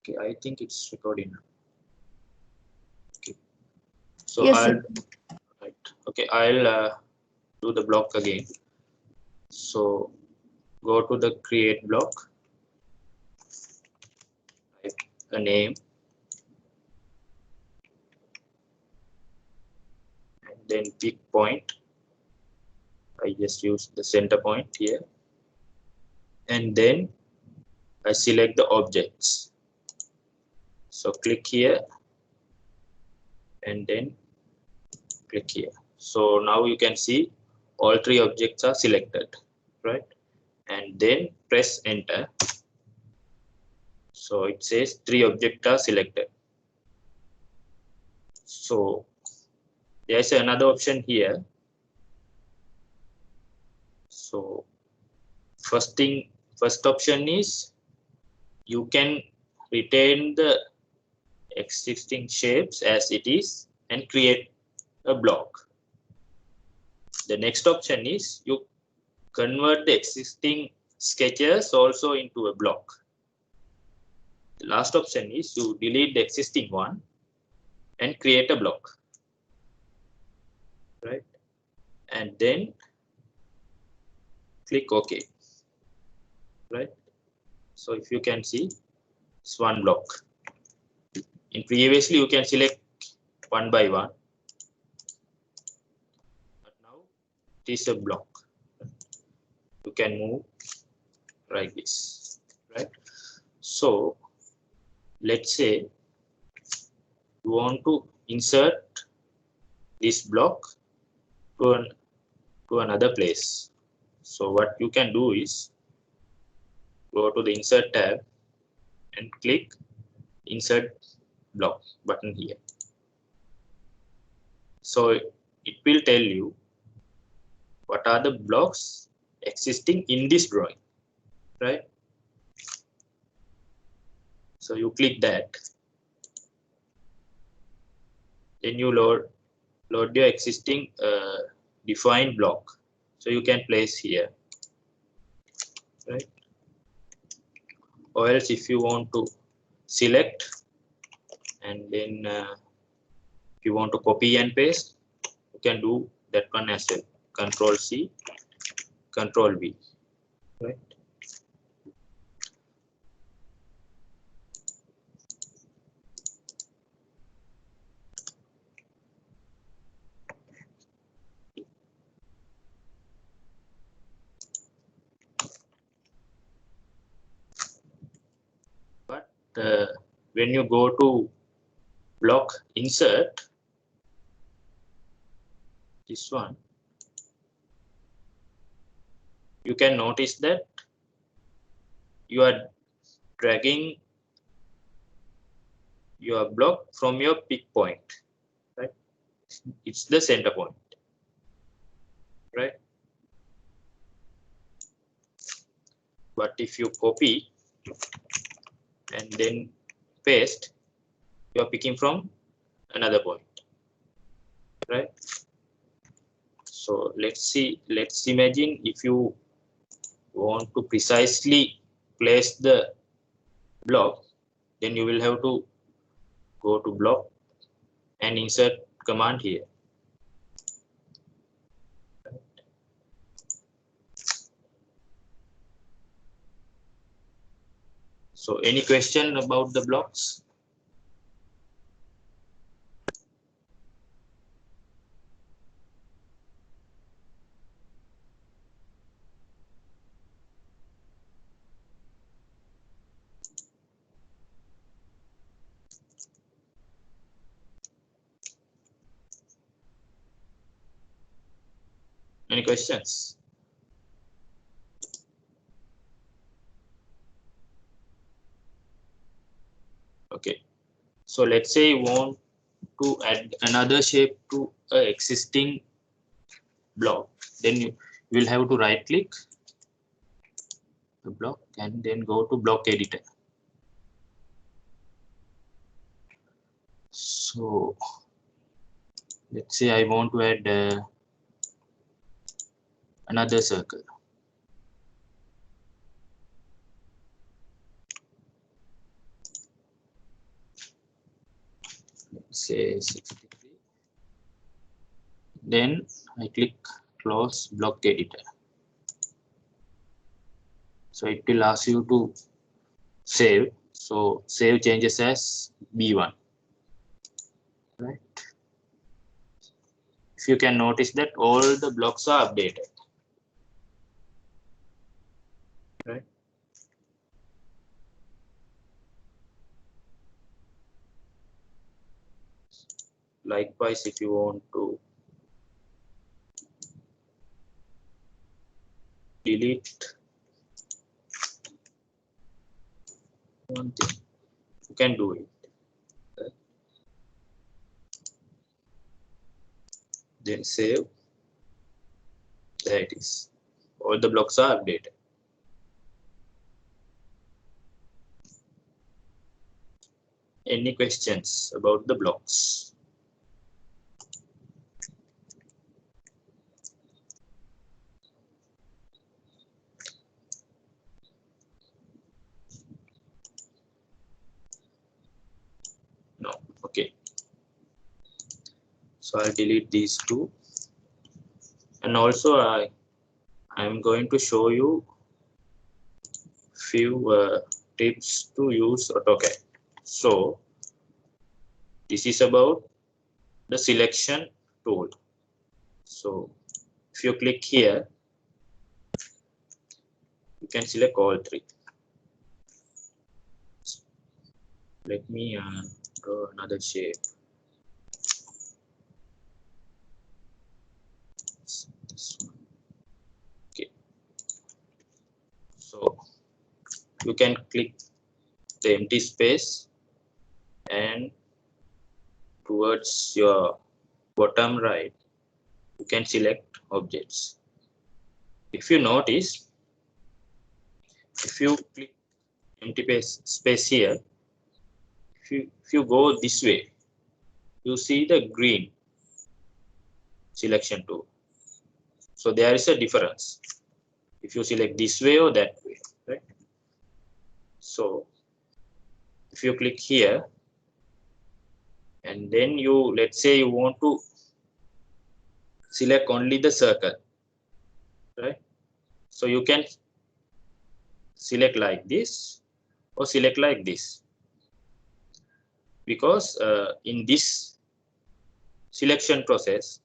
Okay, I think it's recording now. Okay, so Yes, I'll sir. right. Okay, I'll do the block again. So go to the create block, type a name, and then pick point. I just use the center point here, and then I select the objects. So click here and then click here. So now you can see all three objects are selected, right? And then press enter. So it says three objects are selected. So there's another option here. So first option is you can retain the existing shapes as it is and create a block. The next option is you convert the existing sketches also into a block. The last option is you delete the existing one and create a block, right? And then click OK, right? So if you can see, it's one block. In previously you can select one by one, but now it is a block. You can move like this, right? So let's say you want to insert this block to another place. So what you can do is go to the insert tab and click insert block button here. So it will tell you what are the blocks existing in this drawing, right? So you click that, then you load your existing defined block. So you can place here, right? Or else if you want to select and then if you want to copy and paste, you can do that one as well. Control C, Control V, right? But when you go to block insert, this one, you can notice that you are dragging your block from your pick point, right? It's the center point, right? But if you copy and then paste, you are picking from another point, right? So let's imagine if you want to precisely place the block, then you will have to go to block and insert command here. So any question about the blocks? Any questions? Okay, so let's say you want to add another shape to an existing block, then you will have to right click the block and then go to block editor. So let's say I want to add another circle. say 63. Then I click close block editor. So it will ask you to save. So save changes as B1. Right. If you can notice that all the blocks are updated. Right. Likewise, if you want to delete one thing, you can do it. Right. Then save. There it is. All the blocks are updated. Any questions about the blocks? No. Okay. So I'll delete these two. And also I'm going to show you few tips to use AutoCAD. So this is about the selection tool. So if you click here, you can select all three. Let me draw another shape. This one. Okay. So you can click the empty space and towards your bottom right, you can select objects. If you notice, if you click empty space here, if you go this way, you see the green selection tool. So there is a difference if you select this way or that way, right? So if you click here and then let's say you want to select only the circle, right? So you can select like this or select like this, because in this selection process,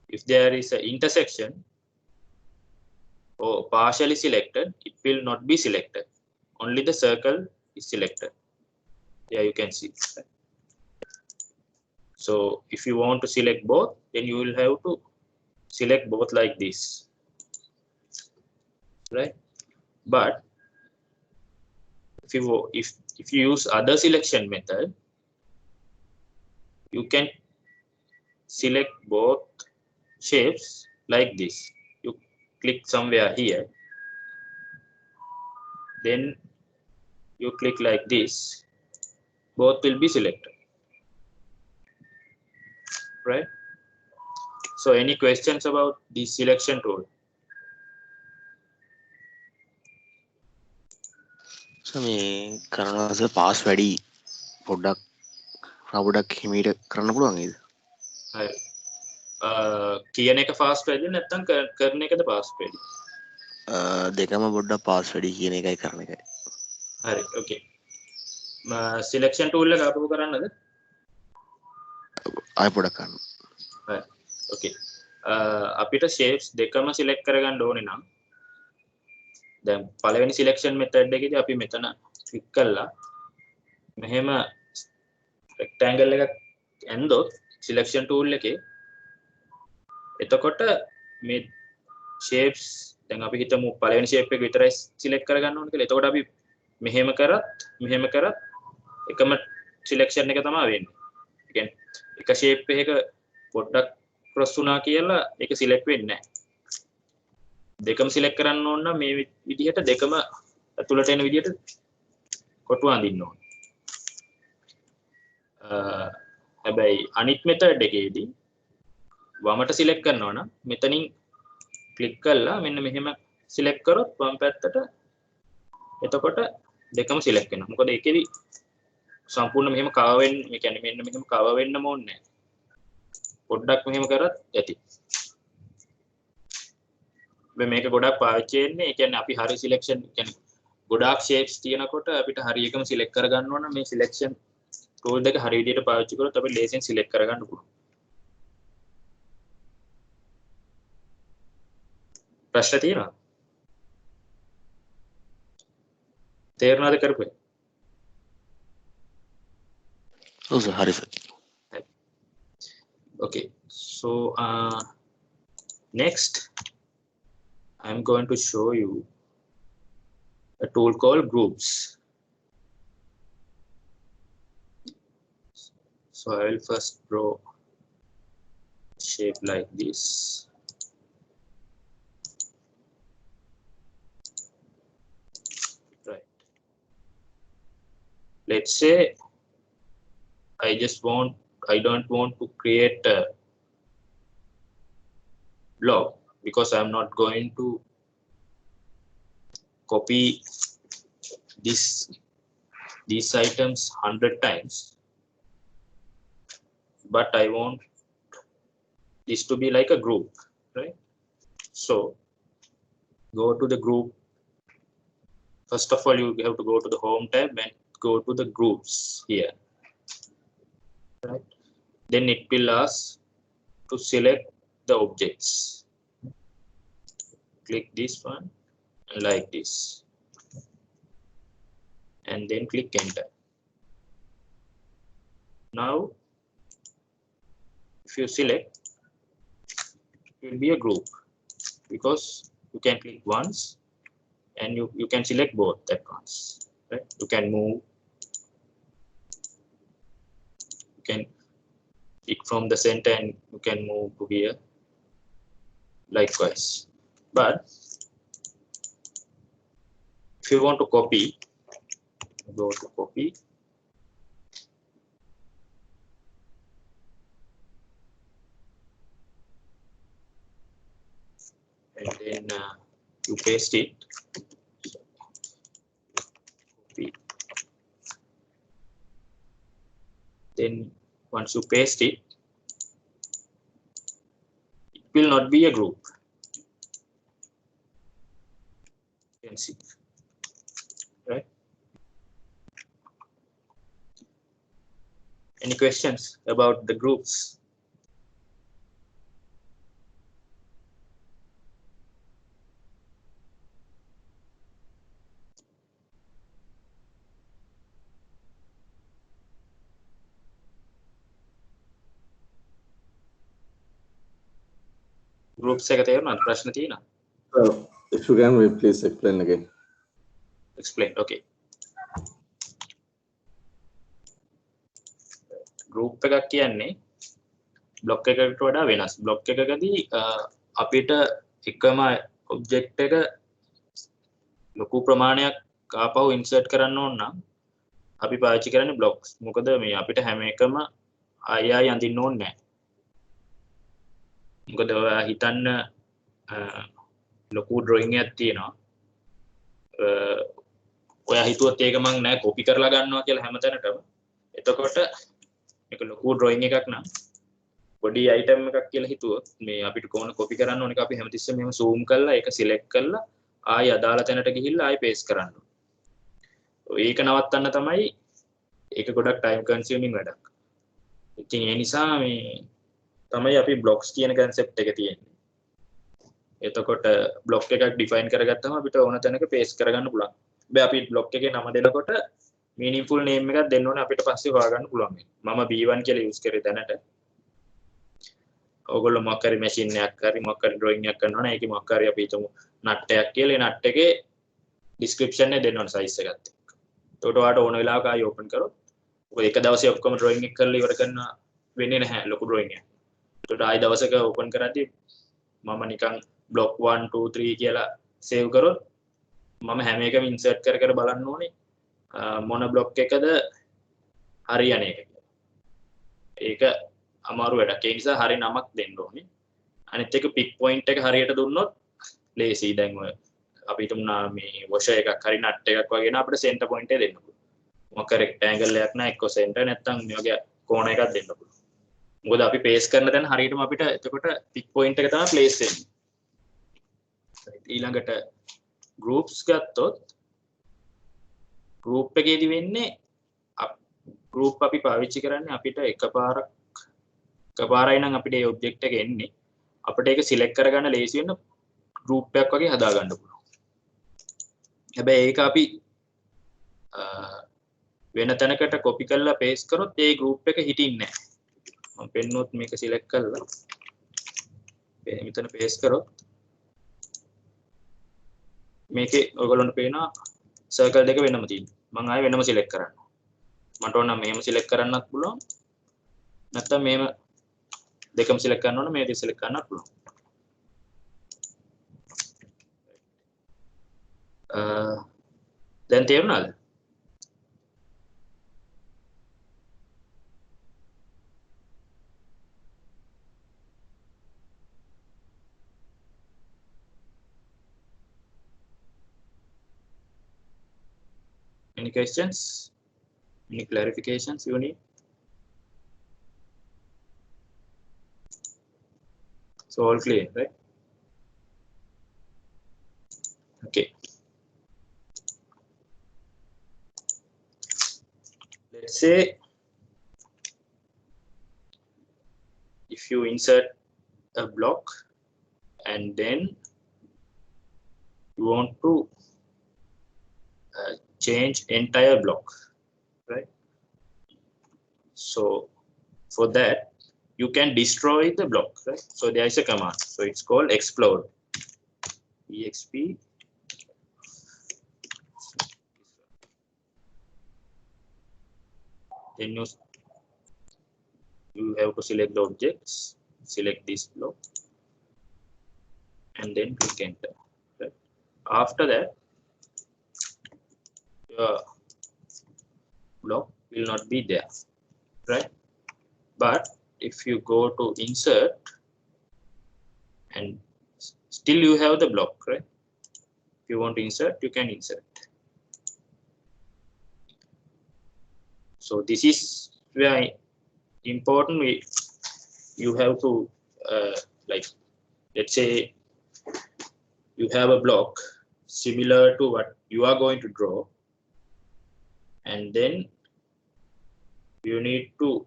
if there is an intersection or partially selected, it will not be selected. Only the circle is selected. There you can see. So if you want to select both, then you will have to select both like this, right? But if you use other selection method, you can select both shapes like this. You click somewhere here, then you click like this, both will be selected, right? So any questions about this selection tool? So මේ කරනවාස pass වැඩි පොඩ්ඩක් හිමීට කරන්න පුළුවන් නේද? හරි. කියන එක ෆාස්ට් වෙයිද නැත්නම් කරන එකද ෆාස්ට් වෙයිද? දෙකම පොඩ්ඩක් පාස් වැඩි කියන එකයි කරන එකයි. හරි. ඕකේ. සිලෙක්ෂන් ටූල් එක ආපහු කරන්නද? ආයෙ පොඩ්ඩක් කරන්න. හරි. ඕකේ. අපිට shapes දෙකම select කරගන්න ඕනේ නම් දැන් පළවෙනි selection method එකේදී අපි මෙතන click කළා මෙහෙම rectangle එකක් ඇන්දොත් selection tool එකේ එතකොට මේ shapes දැන් අපි හිතමු පළවෙනි shape එක විතරයි select කරගන්න ඕනේ කියලා. එතකොට අපි මෙහෙම කරත් එකම selection එක තමයි වෙන්නේ. ඒ කියන්නේ එක shape එකක පොඩ්ඩක් cross වුණා කියලා ඒක select වෙන්නේ නැහැ. දෙකම select කරන්න ඕන නම් මේ විදිහට දෙකම ඇතුළට එන විදිහට කොටු අඳින්න ඕන. හැබැයි අනිත් method එකේදී වමට select කරනවා නම් මෙතනින් click කරලා මෙන්න මෙහෙම select කරොත් වම් පැත්තට එතකොට දෙකම select වෙනවා. මොකද ඒකෙදි සම්පූර්ණ මෙහෙම කව වෙන්න මේ කියන්නේ මෙන්න මෙහෙම කව වෙන්නම ඕනේ නැහැ. පොඩ්ඩක් මෙහෙම කරත් ඇති. මේක ගොඩක් පාවිච්චි වෙන්නේ ඒ කියන්නේ අපි හරි සිලෙක්ෂන් කියන්නේ ගොඩාක් shapes තියෙනකොට අපිට හරි එකම සිලෙක්ට් කරගන්න ඕන මේ සිලෙක්ෂන් tool එක හරි විදිහට පාවිච්චි කරොත් අපිට ලේසියෙන් සිලෙක්ට් කරගන්න පුළුවන්. ප්‍රශ්න තියෙනවා? තේරුණාද කරපේ? ඔව් සර් හරි sir. Okay, so next I'm going to show you a tool called groups. So I will first draw shape like this. Right. Let's say I don't want to create a block because I'm not going to copy these items 100 times, but I want this to be like a group, right? So go to the group. First of all, you have to go to the home tab and go to the groups here, right? Then it will ask to select the objects. Click this one and like this, and then click enter. Now if you select, it will be a group because you can click once and you can select both at once, right? You can move, you can pick from the center and you can move to here likewise. But if you want to copy, go to copy, and then you paste it. Copy. Then once you paste it, it will not be a group. You can see, right? Any questions about the groups? Groups එක තේරුණාද? ප්‍රශ්න තියෙනවා? If you can please explain again. Explain. Okay. Group එකක් කියන්නේ block එකකට වඩා වෙනස්. Block එකකදී අපිට එකම object එක ලොකු ප්‍රමාණයක් ආපහු insert කරන්න ඕන නම් අපි පාවිච්චි කරන්නේ blocks. මොකද මේ අපිට හැම එකම ආයෙ අඳින්න ඕනේ නැහැ. මොකද ඔයා හිතන්න ලොකු drawing එකක් තියෙනවා. ඔයා හිතුවත් ඒක මං නෑ copy කරලා ගන්නවා කියලා හැමතැනටම. එතකොට මේක ලොකු drawing එකක් නම් පොඩි item එකක් කියලා හිතුවොත් මේ අපිට කොහොමද copy කරන්න ඕන එක අපි හැමතිස්සෙම මෙහෙම zoom කරලා ඒක select කරලා ආයෙ අදාළ තැනට ගිහිල්ලා ආයෙ paste කරන්න ඕන. ඒක නවත්තන්න තමයි ඒක ගොඩක් time consuming වැඩක්. ඉතින් ඒ නිසා මේ තමයි අපි blocks කියන concept එක තියෙන්නේ. එතකොට block එකක් define කරගත්තම අපිට ඕන තැනක paste කරගන්න පුළුවන්. හැබැයි අපි block එකේ නම දෙනකොට meaningful name එකක් දෙන්න ඕනේ අපිට පස්සේ හොයාගන්න පුළුවන්. මම B1 කියලා use කරේ දැනට. ඔයගොල්ලෝ මොකක් හරි machine එකක් හරි මොකක් හරි drawing එකක් කරනවා නම් ඒකේ මොකක් හරි අපි හිතමු nut එකක් කියලා. ඒ nut එකේ description එක දෙන්න ඕනේ size එකත් එක්ක. එතකොට ඔයාලට ඕන වෙලාවක ආයෙ open කරොත් ඔය එක දවසේ ඔක්කොම drawing එක කරලා ඉවර කරන්න වෙන්නේ නැහැ ලොකු drawing එකක්. එතකොට ආයෙ දවසක open කරද්දී මම නිකන් block 1 2 3 කියලා save කරොත් මම හැම එකම insert කර කර බලන්න ඕනේ මොන block එකද හරියන එක කියලා. ඒක අමාරු වැඩක්. ඒ නිසා හරි නමක් දෙන්න ඕනේ. අනිත් එක pick point එක හරියට දුන්නොත් ලේසියි. දැන් ඔය අපි හිතමු මේ washer එකක් හරි nut එකක් වගේ න අපිට center point එක දෙන්න පුළුවන්. මොකක් රෙක්ටැන්ගල් එකක් නා එක්ක සෙන්ටර් නැත්නම් මේ වගේ කෝණ එකක් දෙන්න පුළුවන්. මොකද අපි පේස් කරන තැන හරියටම අපිට එතකොට පික් පොයින්ට් එක තමයි ප්ලේස් වෙන්නේ. ඊළඟට groups ගත්තොත් group එකේදී වෙන්නේ group අපි පාවිච්චි කරන්නේ අපිට එකපාරයි නම් අපිට මේ ඔබ්ජෙක්ට් එක එන්නේ. අපිට ඒක සිලෙක්ට් කරගන්න ලේසි වෙන group එකක් වගේ හදා ගන්න පුළුවන්. හැබැයි ඒක අපි වෙන තැනකට copy කරලා paste කරොත් ඒ group එක හිටින්නේ නැහැ. මම පෙන්නොත් මේක සිලෙක්ට් කරලා මෙතන paste කරොත් මේකේ ඔයගොල්ලන්ට පේනවා circle දෙක වෙනම තියෙනවා. මම ආයෙ වෙනම select කරන්න. මට ඕන නම් මෙහෙම select කරන්නත් පුළුවන්. නැත්නම් මෙහෙම දෙකම select කරන්න ඕන මේ දෙක select කරන්නත් පුළුවන්. දැන් තේරුණාද? Any questions? Any clarifications you need? So all clear, right? Okay. Let's say if you insert a block and then you want to change entire block, right? So for that you can destroy the block, right? So there is a command, so it's called explode, exp. Then you have to select the objects, select this block and then click enter, right? After that your block will not be there, right? But if you go to insert and still you have the block, right? If you want to insert, you can insert. So this is very important. You have to like, let's say you have a block similar to what you are going to draw, and then you need to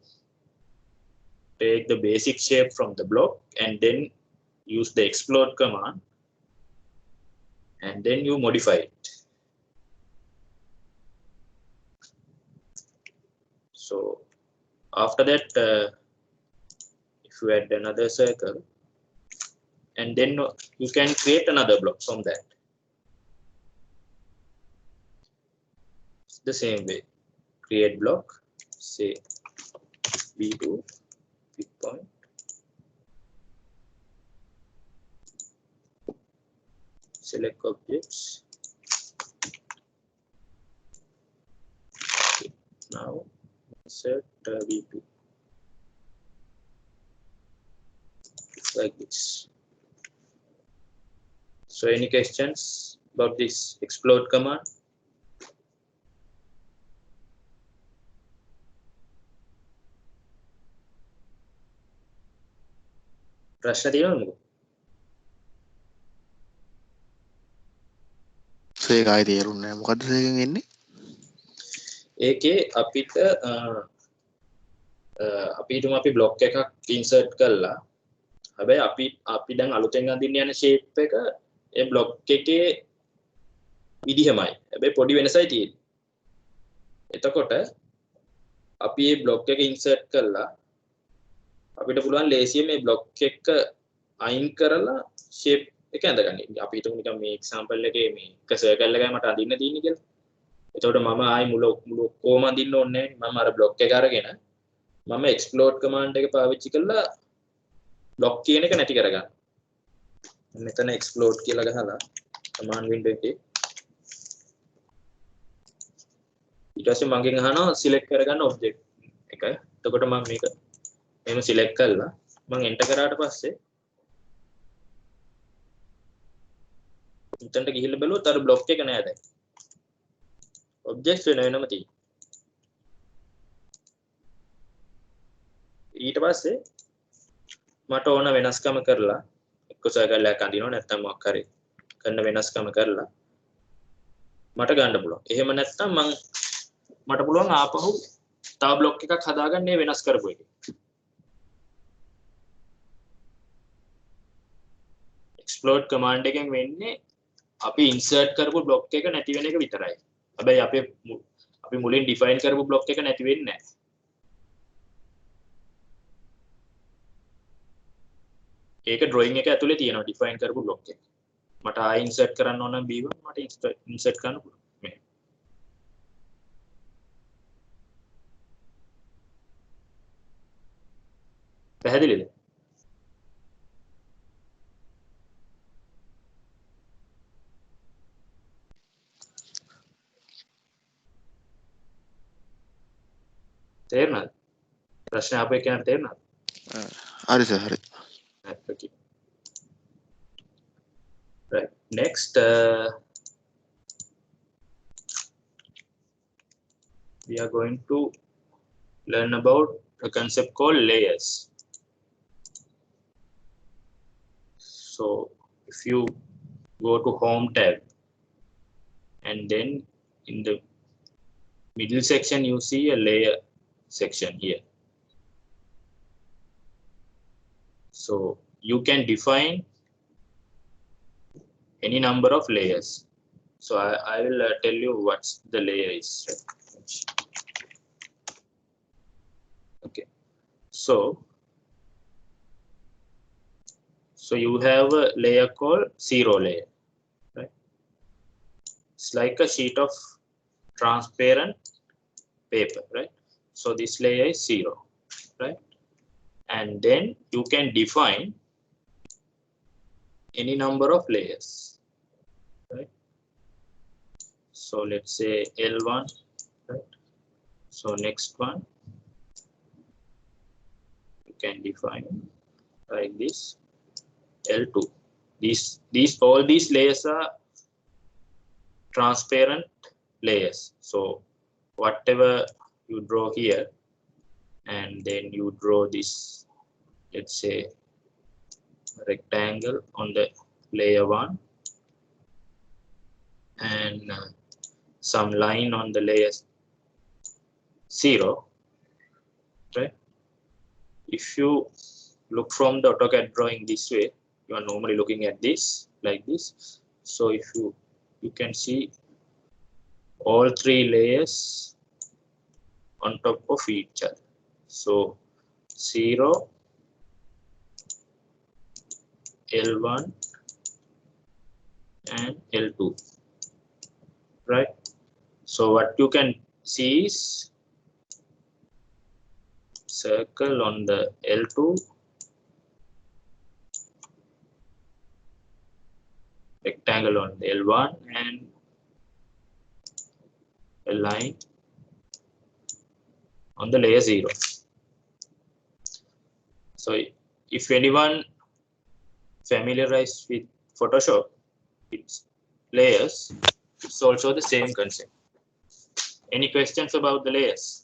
take the basic shape from the block and then use the explode command and then you modify it. So after that if you add another circle and then you can create another block from that. It's the same way. Create block, say B2 pick point, select objects. Okay. Now insert V2 like this. So any questions about this explode command? ප්‍රශ්න තියෙනවද? ඒක ආයේ තේරුන්නේ නැහැ. මොකද්ද ඒකෙන් එන්නේ? ඒකේ අපිට අපි බ්ලොක් එකක් ඉන්සර්ට් කළා. හැබැයි අපි දැන් අලුතෙන් අඳින්න යන ෂේප් එක ඒ බ්ලොක් එකේ විදිහමයි. හැබැයි පොඩි වෙනසයි තියෙන්නේ. එතකොට අපි මේ බ්ලොක් එක ඉන්සර්ට් කළා. අපිට පුළුවන් ලේසියෙන් මේ බ්ලොක් එක අයින් කරලා ෂේප් එක ඇඳගන්න. අපි හිතමු නිකන් මේ එක්සැම්පල් එකේ මේ එක සර්කල් එකයි මට අඳින්න තියෙන්නේ කියලා. එතකොට මම ආයි මුල කොහොම අඳින්න ඕනේ නැහැ. මම අර බ්ලොක් එක අරගෙන මම explode command එක පාවිච්චි කරලා block කියන එක නැති කරගන්න. මෙතන explode කියලා ගහලා command window එකේ ඊට පස්සේ මගෙන් අහනවා select කරගන්න object එක. එතකොට මම මේක එහෙම select කළා. මම enter කරාට පස්සේ මෙතනට ගිහිල්ලා බලුවොත් අර block එක නෑ දැන්. objects වෙනම තියෙනවා. ඊට පස්සේ මට ඕන වෙනස්කම කරලා එක්ක සර්කල් එකක් අඳිනවා නැත්නම් මොකක් හරි කරන වෙනස්කම කරලා මට ගන්න පුළුවන්. එහෙම නැත්නම් මට පුළුවන් ආපහු තව බ්ලොක් එකක් හදාගන්න මේ වෙනස් කරපු එක. explode command එකෙන් වෙන්නේ අපි insert කරපු බ්ලොක් එක නැති වෙන එක විතරයි. හැබැයි අපි මුලින් define කරපු බ්ලොක් එක නැති වෙන්නේ නැහැ. ඒක drawing එක ඇතුලේ තියෙනවා define කරපු බ්ලොක් එක. මට ආයෙ insert කරන්න ඕන නම් B1 මට insert කරන්න පුළුවන්. මේ පැහැදිලිද? තේරුණාද? ප්‍රශ්න අපේ කියන තේරුණාද? හරි සර් හරි. Okay. Right. Next, we are going to learn about a concept called layers. So, if you go to Home tab, and then in the middle section, you see a layer section here. So, you can define any number of layers. So I will tell you what the layer is. Okay. So you have a layer called zero layer, right? It's like a sheet of transparent paper, right? So this layer is zero, right? And then you can define any number of layers, right? So let's say L1, right? So next one you can define like this, L2. All these layers are transparent layers. So whatever you draw here, and then you draw this, let's say rectangle on the layer 1 and some line on the layer 0, right? If you look from the AutoCAD drawing this way, you are normally looking at this like this. So if you can see all three layers on top of each other. So 0, L1 and L2, right? So what you can see is circle on the L2, rectangle on the L1, and a line on the layer 0. So if anyone familiarized with Photoshop, its layers, it's also the same concept. Any questions about the layers?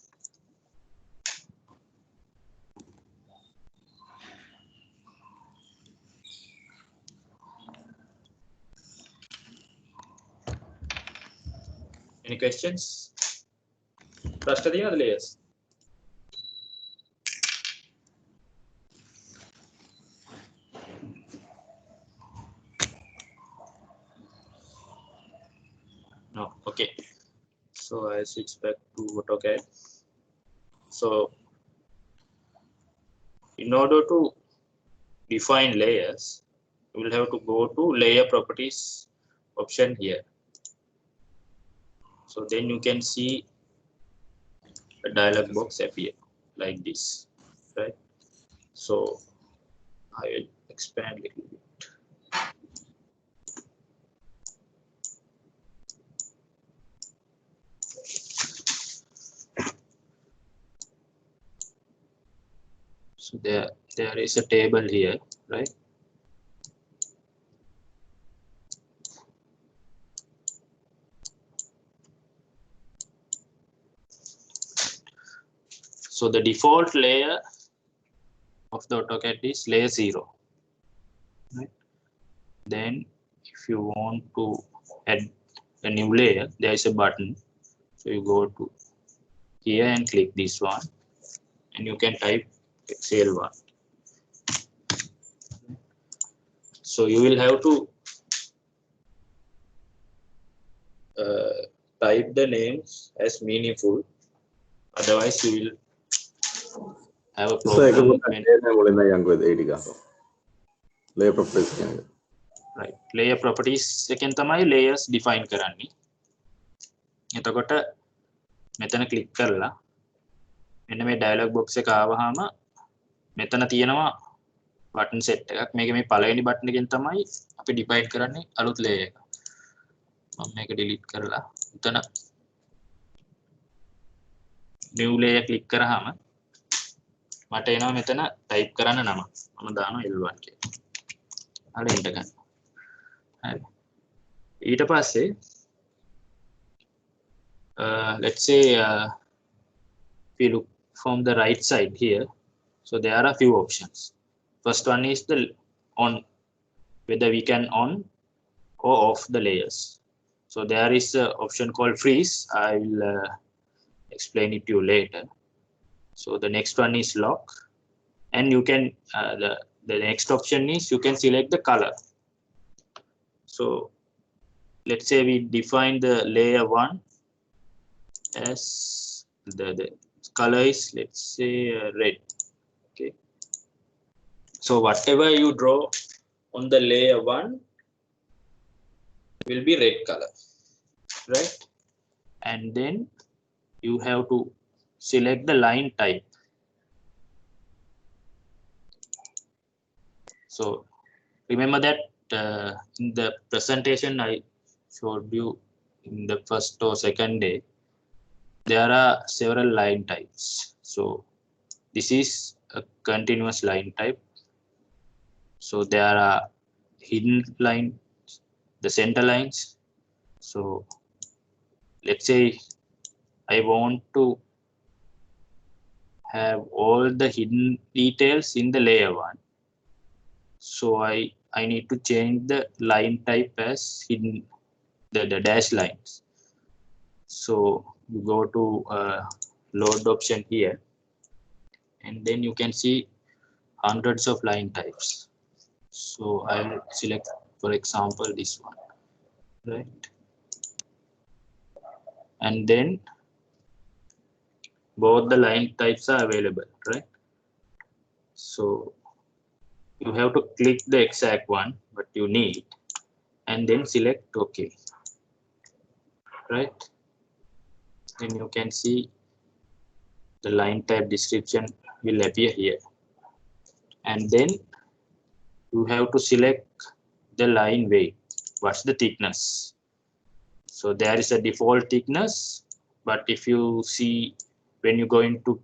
Any questions? Trust the layers. No. Okay. So I switch back to AutoCAD. So in order to define layers, you will have to go to layer properties option here. So then you can see a dialog box appear like this, right? So I will expand a little bit. So there is a table here, right? So the default layer the AutoCAD is layer 0. Right? Then if you want to add a new layer, there is a button. So you go to here and click this one, and you can type XL1. So you will have to type the names as meaningful, otherwise you will have a problem. Layer properties. Right. Layer properties එකෙන් තමයි layers define කරන්නේ. එතකොට මෙතන click කරලා මෙන්න මේ dialog box එක ආවහම මෙතන තියෙනවා button set එකක්. මේක මේ පළවෙනි button එකෙන් තමයි අපි define කරන්නේ අලුත් layer එක. මම මේක delete කරලා මෙතන new layer click කරාම මට එනවා මෙතන type කරන්න නම. මම දානවා L1 කියලා. හරි enter ගන්න. හරි. ඊට පස්සේ let's say if we look from the right side here, so there are a few options. First one is the on, whether we can on or off the layers. So there is an option called freeze. I will explain it to you later. So the next one is lock, and you can the next option is you can select the color. So let's say we define the layer 1 as the color is, let's say, red. Okay, so whatever you draw on the layer 1 will be red color, right? And then you have to select the line type. So remember that in the presentation I showed you in the first or second day, there are several line types. So this is a continuous line type. So there are hidden lines, the center lines. So let's say I want to have all the hidden details in the layer 1. So I need to change the line type as hidden, the dash lines. So you go to load option here, and then you can see hundreds of line types. So I'll select, for example, this one, right? And then both the line types are available, right? So you have to click the exact one what you need, and then select OK, right? Then you can see the line type description will appear here, and then you have to select the line weight. What's the thickness? So there is a default thickness, but if you see when you go into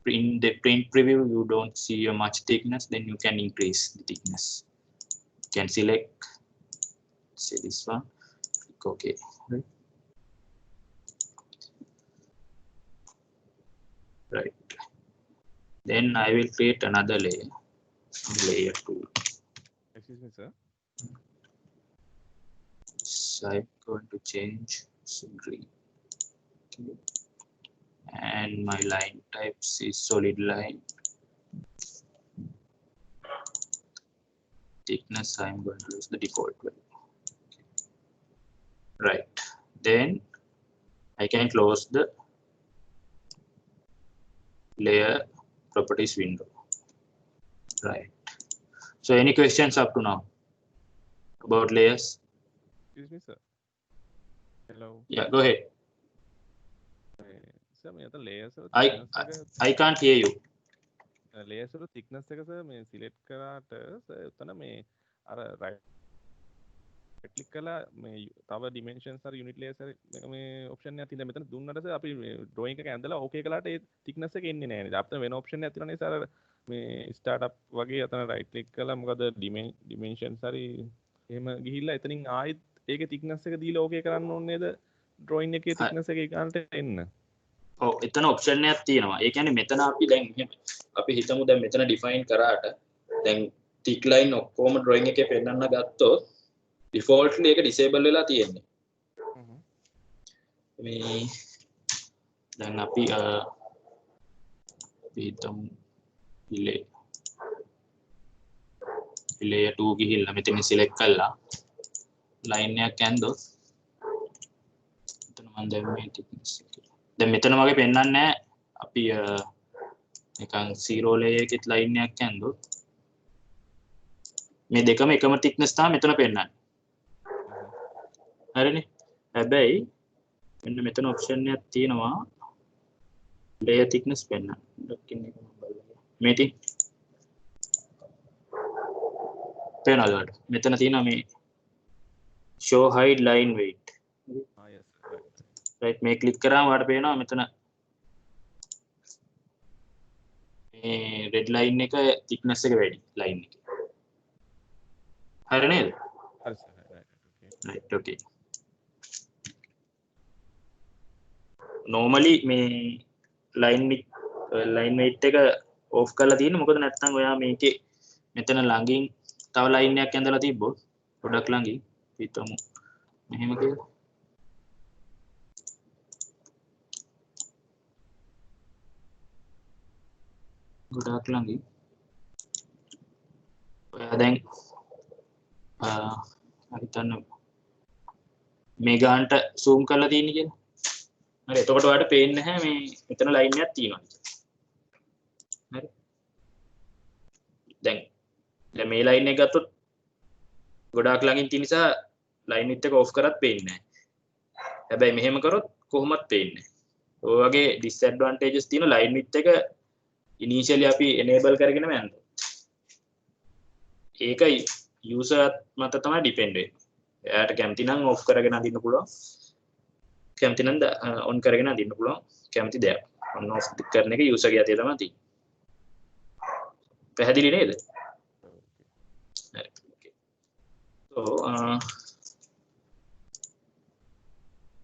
in the print preview, you don't see a much thickness, then you can increase the thickness. You can select, say this one, click OK, right? Right. Then I will create another layer, layer 2. Excuse me, sir. So I'm going to change to green. Okay. And my line types is solid line. Thickness I'm going to use the default value. Right. Then I can close the layer properties window. Right. So any questions up to now about layers? Excuse me, sir. Hello. Yeah, go ahead. Sir, me the layers of I can't hear you. layers of thickness එක sir මේ select කරාට sir උතන මේ අර right click කළා මේ තව dimensions හරි unit layers හරි මේ option එකක් තියෙනවා මෙතන දුන්නට sir අපි drawing එක ඇඳලා okay කළාට ඒ thickness එක එන්නේ නැහැ නේද අපිට වෙන option එකක් තියෙනවානේ sir මේ startup වගේ අතන right click කළා මොකද dimensions හරි එහෙම ගිහිල්ලා එතනින් ආයෙත් ඒකේ thickness එක දීලා okay කරන්න ඕනේ නේද drawing එකේ thickness එක ඒකට එන්න ඔව් එතන ඔප්ෂන් එකක් තියෙනවා. ඒ කියන්නේ මෙතන අපි දැන් අපි හිතමු දැන් මෙතන ඩිෆයින් කරාට දැන් ටික් ලයින් ඔක්කොම ඩ්‍රොයින් එකේ පෙන්නන්න ගත්තොත් ඩිෆෝල්ට්ලි ඒක ඩිසේබල් වෙලා තියෙන්නේ. මේ දැන් අපි හිතමු layer 2 ගිහිල්ලා මෙතන සිලෙක්ට් කරලා ලයින් එකක් ඇන්දොත් එතන මම දැන් මේ thickness එක දැන් මෙතන වගේ පෙන්නන්නේ නැහැ අපි නිකන් 0 layer එකෙත් ලයින් එකක් ඇන්දොත් මේ දෙකම එකම thickness තමයි මෙතන පෙන්නන්නේ හරිනේ හැබැයි මෙන්න මෙතන ඔප්ෂන් එකක් තියෙනවා layer thickness පෙන්නන්න ඩොක්කින් එක මම බලලා මේ තියෙන පේනවද ඔයාලට මෙතන තියෙනවා මේ show hide line weight yes right මේ ක්ලික් කරාම ඔයාලට පේනවා මෙතන මේ red line එක thickness එක වැඩි line එකේ හරි නේද හරි සර් right okay normally මේ line weight එක off කරලා තියෙන්නේ මොකද නැත්නම් ඔයා මේකේ මෙතන ළඟින් තව line එකක් ඇඳලා තිබ්බොත් ගොඩක් ළඟින් හිතමු මෙහෙම කියලා ගොඩක් ළඟින් ඔයා දැන් හිතන්න මේ ගානට zoom කරලා තියෙන්නේ කියලා හරි එතකොට ඔයාලට පේන්නේ නැහැ මේ මෙතන line එකක් තියෙනවා හරි දැන් මේ line එක ගත්තොත් ගොඩාක් ළඟින් තියෙන නිසා line width එක off කරත් පේන්නේ නැහැ හැබැයි මෙහෙම කරොත් කොහොමත් පේන්නේ නැහැ ඔය වගේ disadvantages තියෙන line width එක initially අපි enable කරගෙන යන්න ඒක user මත තමයි depend වෙන්නේ එයාට කැමති නම් off කරගෙන අඳින්න පුළුවන් කැමති නම් on කරගෙන අඳින්න පුළුවන් කැමති දෙයක් on off කරන එක user ගේ අතේ තමයි තියෙන්නේ පැහැදිලි නේද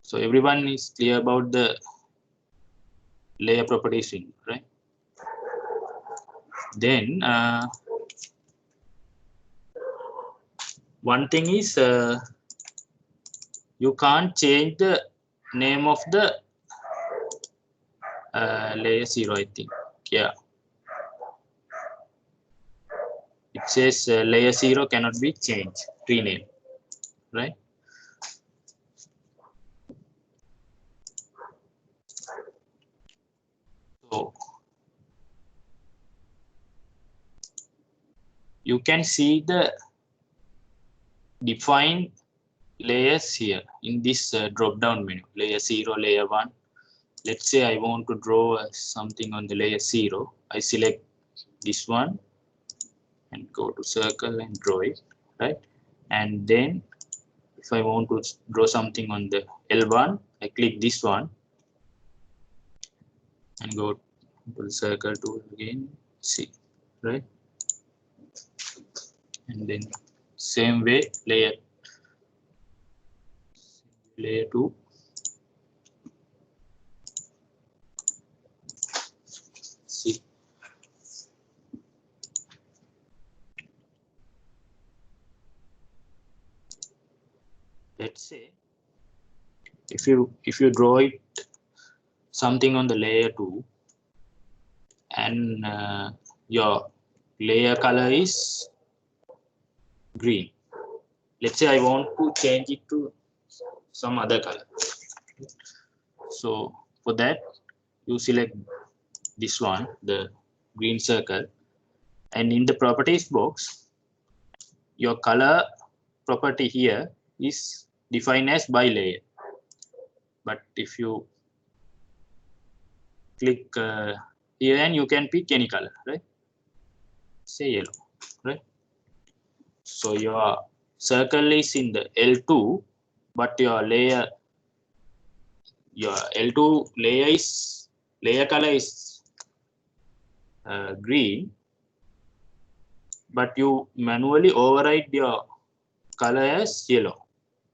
so everyone is clear about the layer properties window, right? Then one thing is you can't change the name of the layer 0 I think yeah it says layer 0 cannot be changed rename right so you can see the define layers here in this drop down menu layer 0 layer 1 let's say I want to draw something on the layer 0 I select this one and go to circle and draw it right and then if I want to draw something on the L1 I click this one and go to the circle tool again see right and then same way layer 2 see let's say if you draw it something on the layer 2 and your layer color is green let's say I want to change it to some other color so for that you select this one the green circle and in the properties box your color property here is defined as by layer but if you click here and you can pick any color right say yellow right so your circle is in the L2 but your L2 layer color is green but you manually override your color as yellow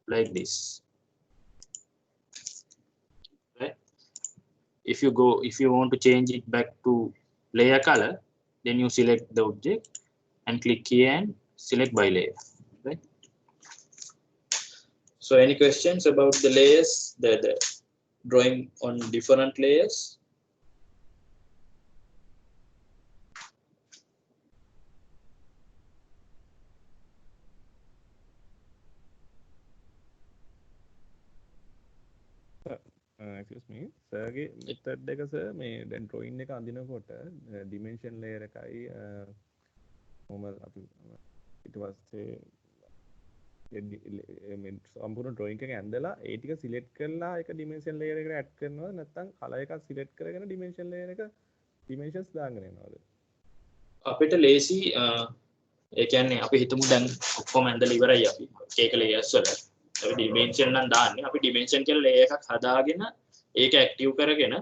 like this right if you want to change it back to layer color, then you select the object and click here and select by layer, right? So any questions about the layers, the drawing on different layers? excuse me, සර්ගේ method එක sir මේ දැන් drawing එක අඳිනකොට dimension layer එකයි මොම අපි ඊට පස්සේ සම්පූර්ණ ඩ්‍රොයින් එක ඇඳලා ඒ ටික සිලෙක්ට් කරලා ඒක ඩිමෙන්ෂන් ලේයර් එකට ඇඩ් කරනවා නැත්නම් කලර් එකක් සිලෙක්ට් කරගෙන ඩිමෙන්ෂන් ලේයර් එක ඩිමෙන්ෂන්ස් දාගෙන යනවාද? අපිට ලේසි ඒ කියන්නේ අපි හිතමු දැන් ඔක්කොම ඇඳලා ඉවරයි අපි ඒක ලේයර්ස් වල. අපි ඩිමෙන්ෂන් නම් දාන්නේ. අපි ඩිමෙන්ෂන් කියලා ලේයර් එකක් හදාගෙන ඒක ඇක්ටිව් කරගෙන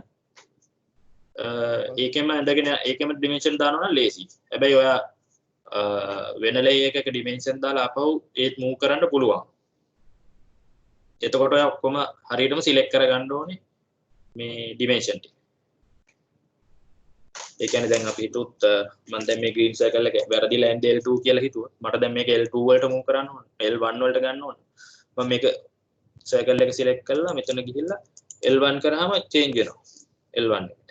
ඒකෙම ඇඳගෙන ඒකෙම ඩිමෙන්ෂන් දානවා නම් ලේසි. හැබැයි ඔයා වෙන ලේයර් එකක ඩිමෙන්ෂන් දාලා අපව ඒත් මූව් කරන්න පුළුවන්. එතකොට ඔයා ඔක්කොම හරියටම සිලෙක්ට් කරගන්න ඕනේ මේ ඩිමෙන්ෂන් ටික. ඒ කියන්නේ දැන් අපි හිතුවොත් මම දැන් මේ green circle එක වැරදිලා L2 කියලා හිතුවා. මට දැන් මේක L2 වලට move කරන්න ඕන. L1 වලට ගන්න ඕන. මම මේක circle එක select කරලා මෙතන ගිහිල්ලා L1 කරාම change වෙනවා. L1 එකට.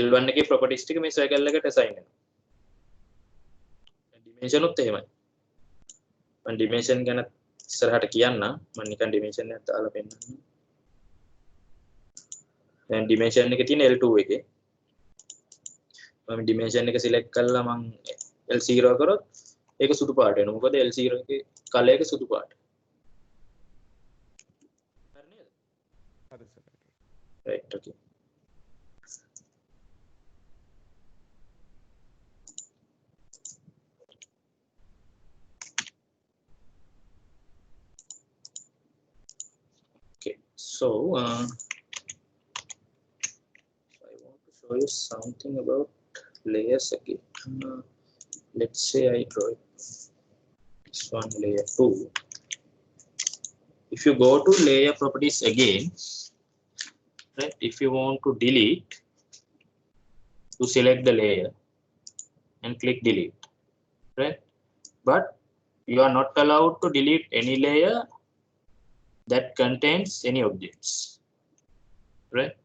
L1 එකේ properties ටික මේ circle එකට assign වෙනවා. dimension උත් එහෙමයි. මම dimension ගැන ඉස්සරහට කියන්නම්. මම නිකන් dimension එකක් දාලා පෙන්නන්නම්. දැන් dimension එකේ තියෙන L2 එකේ මම dimension එක select කරලා මම L0 කරොත් ඒක සුදු පාට වෙනවා. මොකද L0 එකේ color එක සුදු පාට. හරි නේද? හරි sir. right okay. Okay, so I want to show you something about layers again. Let's say I draw this one layer 2. If you go to layer properties again, right, if you want to delete, you select the layer and click delete, right? But you are not allowed to delete any layer that contains any objects, right?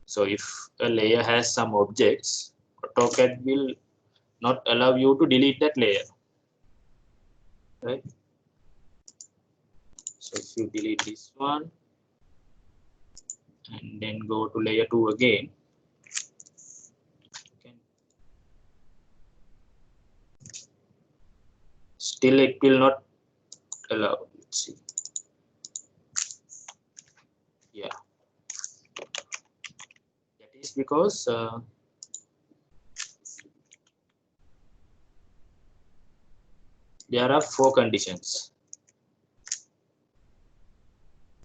So if a layer has some objects, AutoCAD will not allow you to delete that layer, right? So if you delete this one and then go to layer 2 again, okay, still it will not allow. Let's see. Yeah, that is because there are 4 conditions.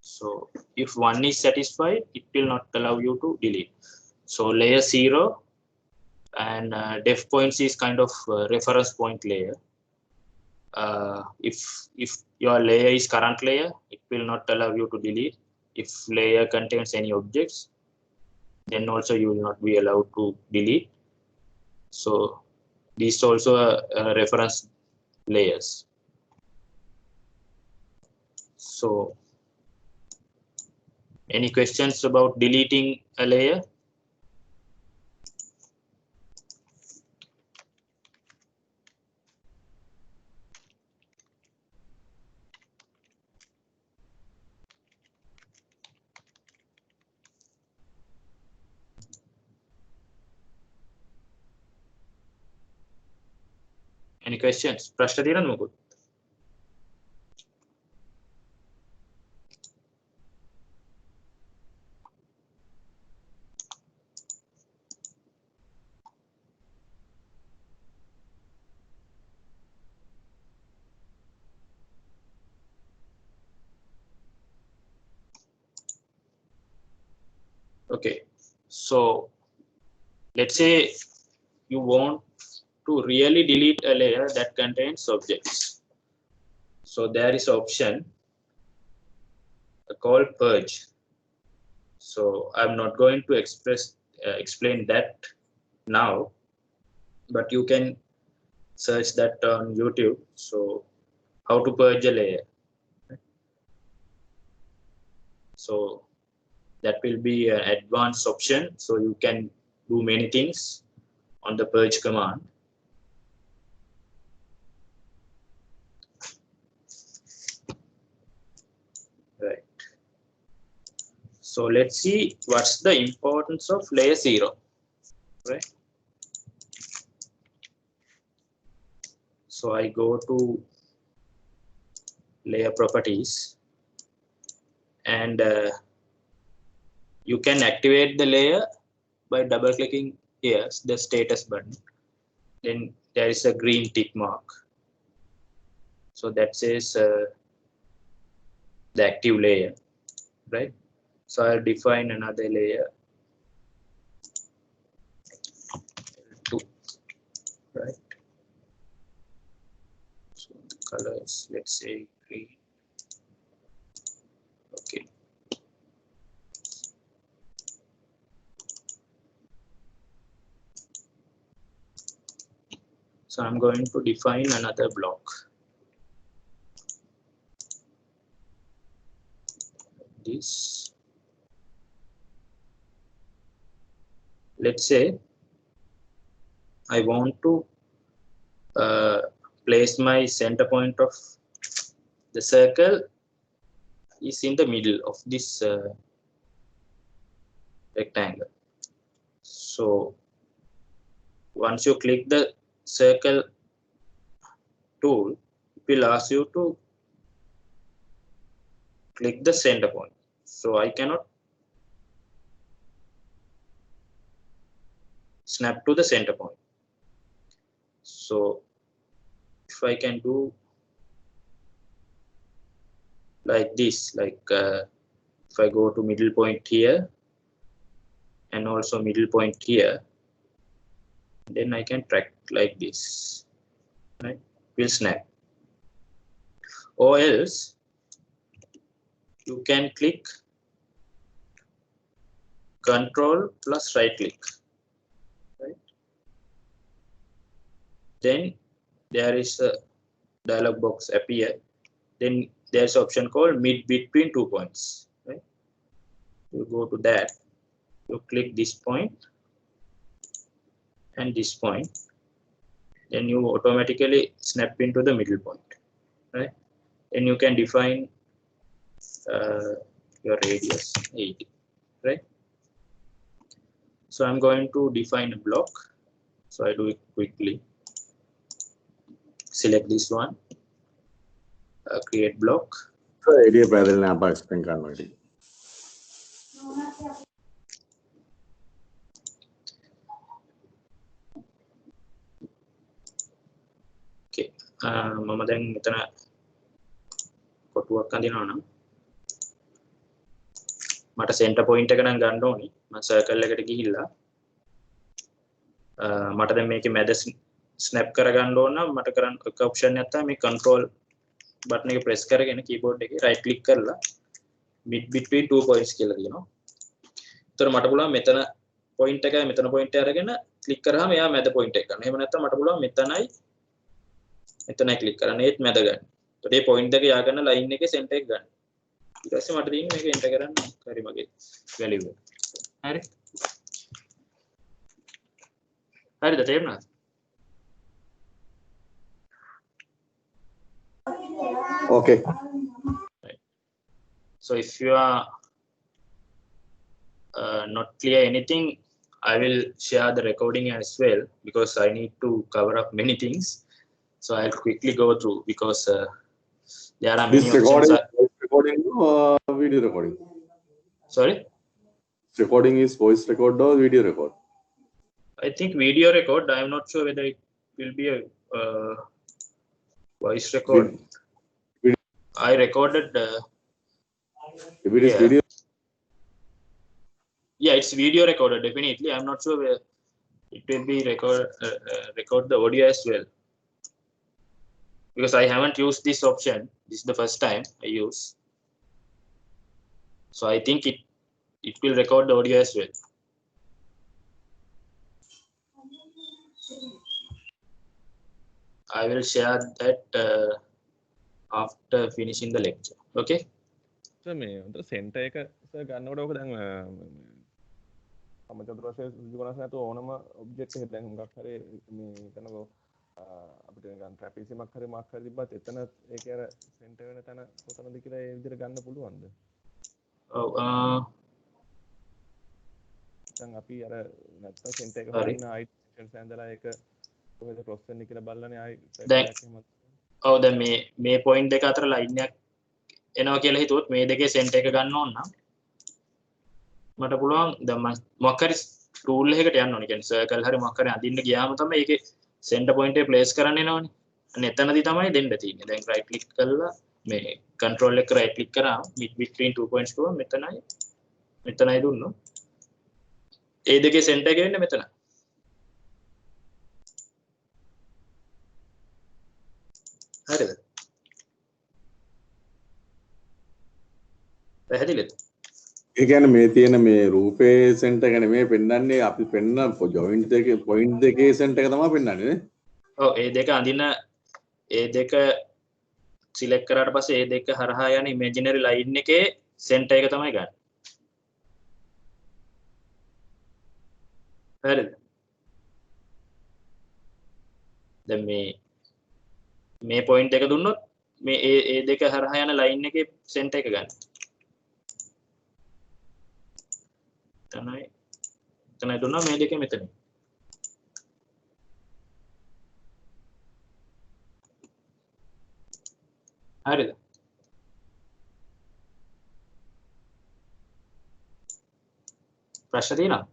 So if one is satisfied, it will not allow you to delete. So layer 0 and def points is kind of reference point layer. If your layer is current layer, it will not allow you to delete. If layer contains any objects, then also you will not be allowed to delete. So these also are reference layers. So any questions about deleting a layer? Any questions? ප්‍රශ්න තියෙනවද මොකද? Okay, so let's say you want to really delete a layer that contains objects. So there is an option called purge. So I'm not going to explain that now, but you can search that on YouTube. So how to purge a layer. So that will be an advanced option. So you can do many things on the purge command. Right. So let's see what's the importance of layer 0. Right. So I go to layer properties, and you can activate the layer by double clicking here, the status button. Then there is a green tick mark. So that says the active layer, right? So I'll define another layer, 2, right? So the colors, let's say green. Okay. So I'm going to define another block. This. Let's say I want to place my center point of the circle is in the middle of this rectangle. So once you click the circle tool, it will ask you to click the center point. So I cannot snap to the center point. So if I can do like this, like if I go to middle point here and also middle point here, then I can track like this, right? Will snap. Or else you can click Control plus right click, right? Then there is a dialog box appear. Then there's an option called mid between 2 points, right? You go to that, you click this point and this point, then you automatically snap into the middle point, right? Then you can define your radius 80, right? So I'm going to define a block. So I do it quickly. Select this one, create block. Area brother na pa explain karna. Okay. මම දැන් මෙතන කොටුවක් අඳිනවා නම් මට centre point එක නම් ගන්න ඕනි. මම සර්කල් එකට ගිහිල්ලා මට දැන් මේකේ මැද ස්නැප් කරගන්න ඕන නම් මට කරන්න එක ඔප්ෂන් එකක් තමයි මේ control බටන් එක ප්‍රෙස් කරගෙන keyboard එකේ right click කරලා mid between 2 points කියලා කියනවා. ඒතර මට පුළුවන් මෙතන point එකයි මෙතන point එක අරගෙන click කරාම එයා මැද point එක ගන්න. එහෙම නැත්නම් මට පුළුවන් මෙතනයි click කරන්න ඒත් මැද ගන්න. ඒතකොට මේ point එක ය아가න line එකේ center එක ගන්න. ඊට පස්සේ මට තියෙන්නේ මේක enter කරන්න හරි මගේ value එක. හරි. හරිද තේරුණාද? Okay. Right. So if you are not clear anything, I will share the recording as well because I need to cover up many things. So I'll quickly go through because there are many This recording, options. recording or video recording? Sorry? This recording is voice record or video record? I think video record. I am not sure whether it will be a voice record. I recorded. If it is Yeah. video, Yeah, it's video recorder definitely. I'm not sure where it will be record the audio as well. because I haven't used this option. This is the first time I use. So I think it will record the audio as well. I will share that after finishing the lecture. Okay. මේ centre එක ගන්නකොට ඔක දැන් සමචතුරස්‍රය සුදුකනස් නැතුව ඕනම object එකක් දැන් හුඟක් හරි මේ එතනක අපිට නිකන් ට්‍රැපිසියමක් හරි මාක් හරි තිබ්බත් එතන ඒකේ අර සෙන්ටර් වෙන තැන කොතනද කියලා ඒ විදිහට ගන්න පුළුවන්ද? ඔව් දැන් අපි අර නැත්තම් සෙන්ටර් එක හොයන්න ආයි සෙන්ටර් ඇඳලා ඒක කොහෙද ක්‍රොස් වෙන්නේ කියලා බලලානේ ආයි ඔව් දැන් මේ පොයින්ට් දෙක අතර ලයින් එකක් එනවා කියලා හිතුවොත් මේ දෙකේ සෙන්ටර් එක ගන්න ඕන නම් මට පුළුවන් දැන් මම මොකක් හරි ටූල් එකකට යන්න ඕනේ. කියන්නේ සර්කල් හරි මොකක් හරි අඳින්න ගියාම තමයි ඒකේ සෙන්ටර් පොයින්ට් එක ප්ලේස් කරන්න එනවනේ. අන්න එතනදී තමයි දෙන්න තියෙන්නේ. දැන් රයිට් ක්ලික් කරලා මේ කන්ට්‍රෝල් එක රයිට් ක්ලික් කරාම mid between 2 points ගිහුවා මෙතනයි දුන්නොත් ඒ දෙකේ සෙන්ටර් එක වෙන්නේ මෙතන. හරිද? පැහැදිලිද? ඒ කියන්නේ මේ තියෙන මේ රූපේ සෙන්ටර් එක නෙමෙයි පෙන්වන්නේ අපි පෙන්න ජොයින්ට් එකේ පොයින්ට් දෙකේ සෙන්ටර් එක තමයි පෙන්වන්නේ නේ. ඔව් ඒ දෙක අඳින ඒ දෙක සිලෙක්ට් කරාට පස්සේ ඒ දෙක හරහා යන ඉමේජිනරි ලයින් එකේ සෙන්ටර් එක තමයි ගන්න. හරිද? දැන් මේ පොයින්ට් එක දුන්නොත් මේ ඒ දෙක හරහා යන ලයින් එකේ සෙන්ටර් එක ගන්න. එතනයි දුන්නා මේ දෙකේ මෙතන. හරිද? ප්‍රශ්න තියෙනවද?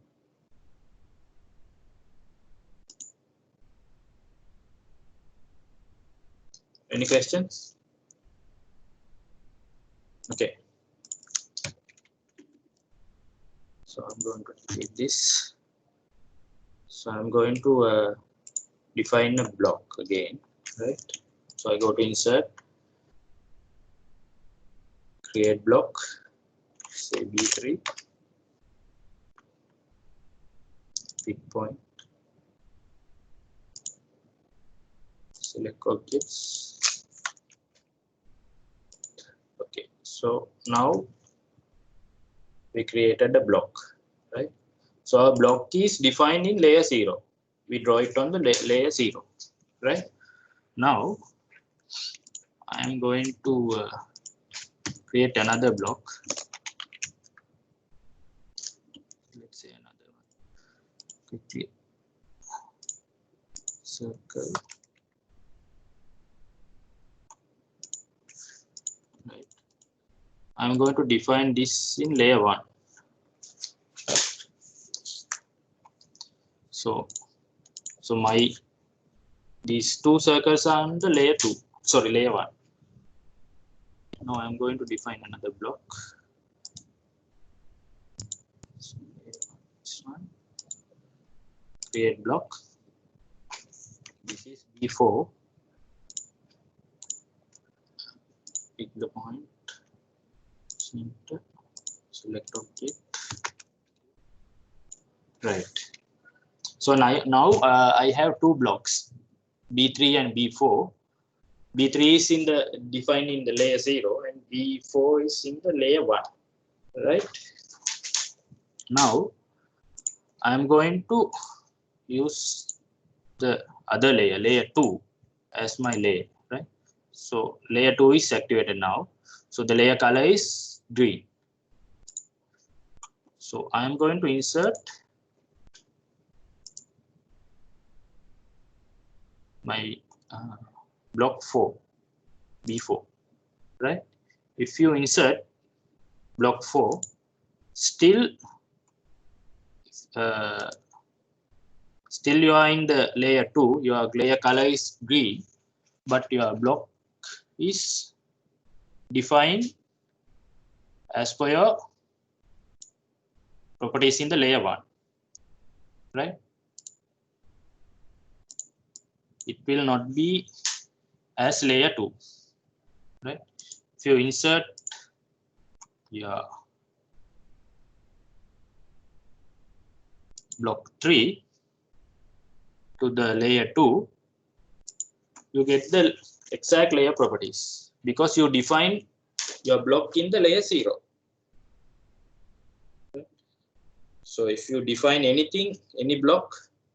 Any questions? Okay. So I'm going to delete this. So I'm going to define a block again, right? So I go to insert, create block, say B3, pick point, select objects. Okay, so now we created a block, right? So our block is defined in layer 0. We draw it on the layer 0, right? Now I am going to create another block. Let's say another one. Quickly, circle. Right. I'm going to define this in layer 1. So these two circles are on the layer 2. Sorry, layer 1. Now I'm going to define another block. So this one. Create block. This is B4. Pick the point. Center, select object, right? So now I have two blocks, B3 and B4. B3 is defined in the layer 0 and B4 is in the layer 1, right? Now I am going to use the other layer, layer 2, as my layer, right? So layer 2 is activated now. So the layer color is green. So I am going to insert my block 4, B4, right? If you insert block 4, still you are in the layer 2, your layer color is green, but your block is defined as per your properties in the layer 1, right? It will not be as layer 2, right? If you insert block 3 to the layer 2, you get the exact layer properties because you define your block in the layer 0. So if you define anything, any block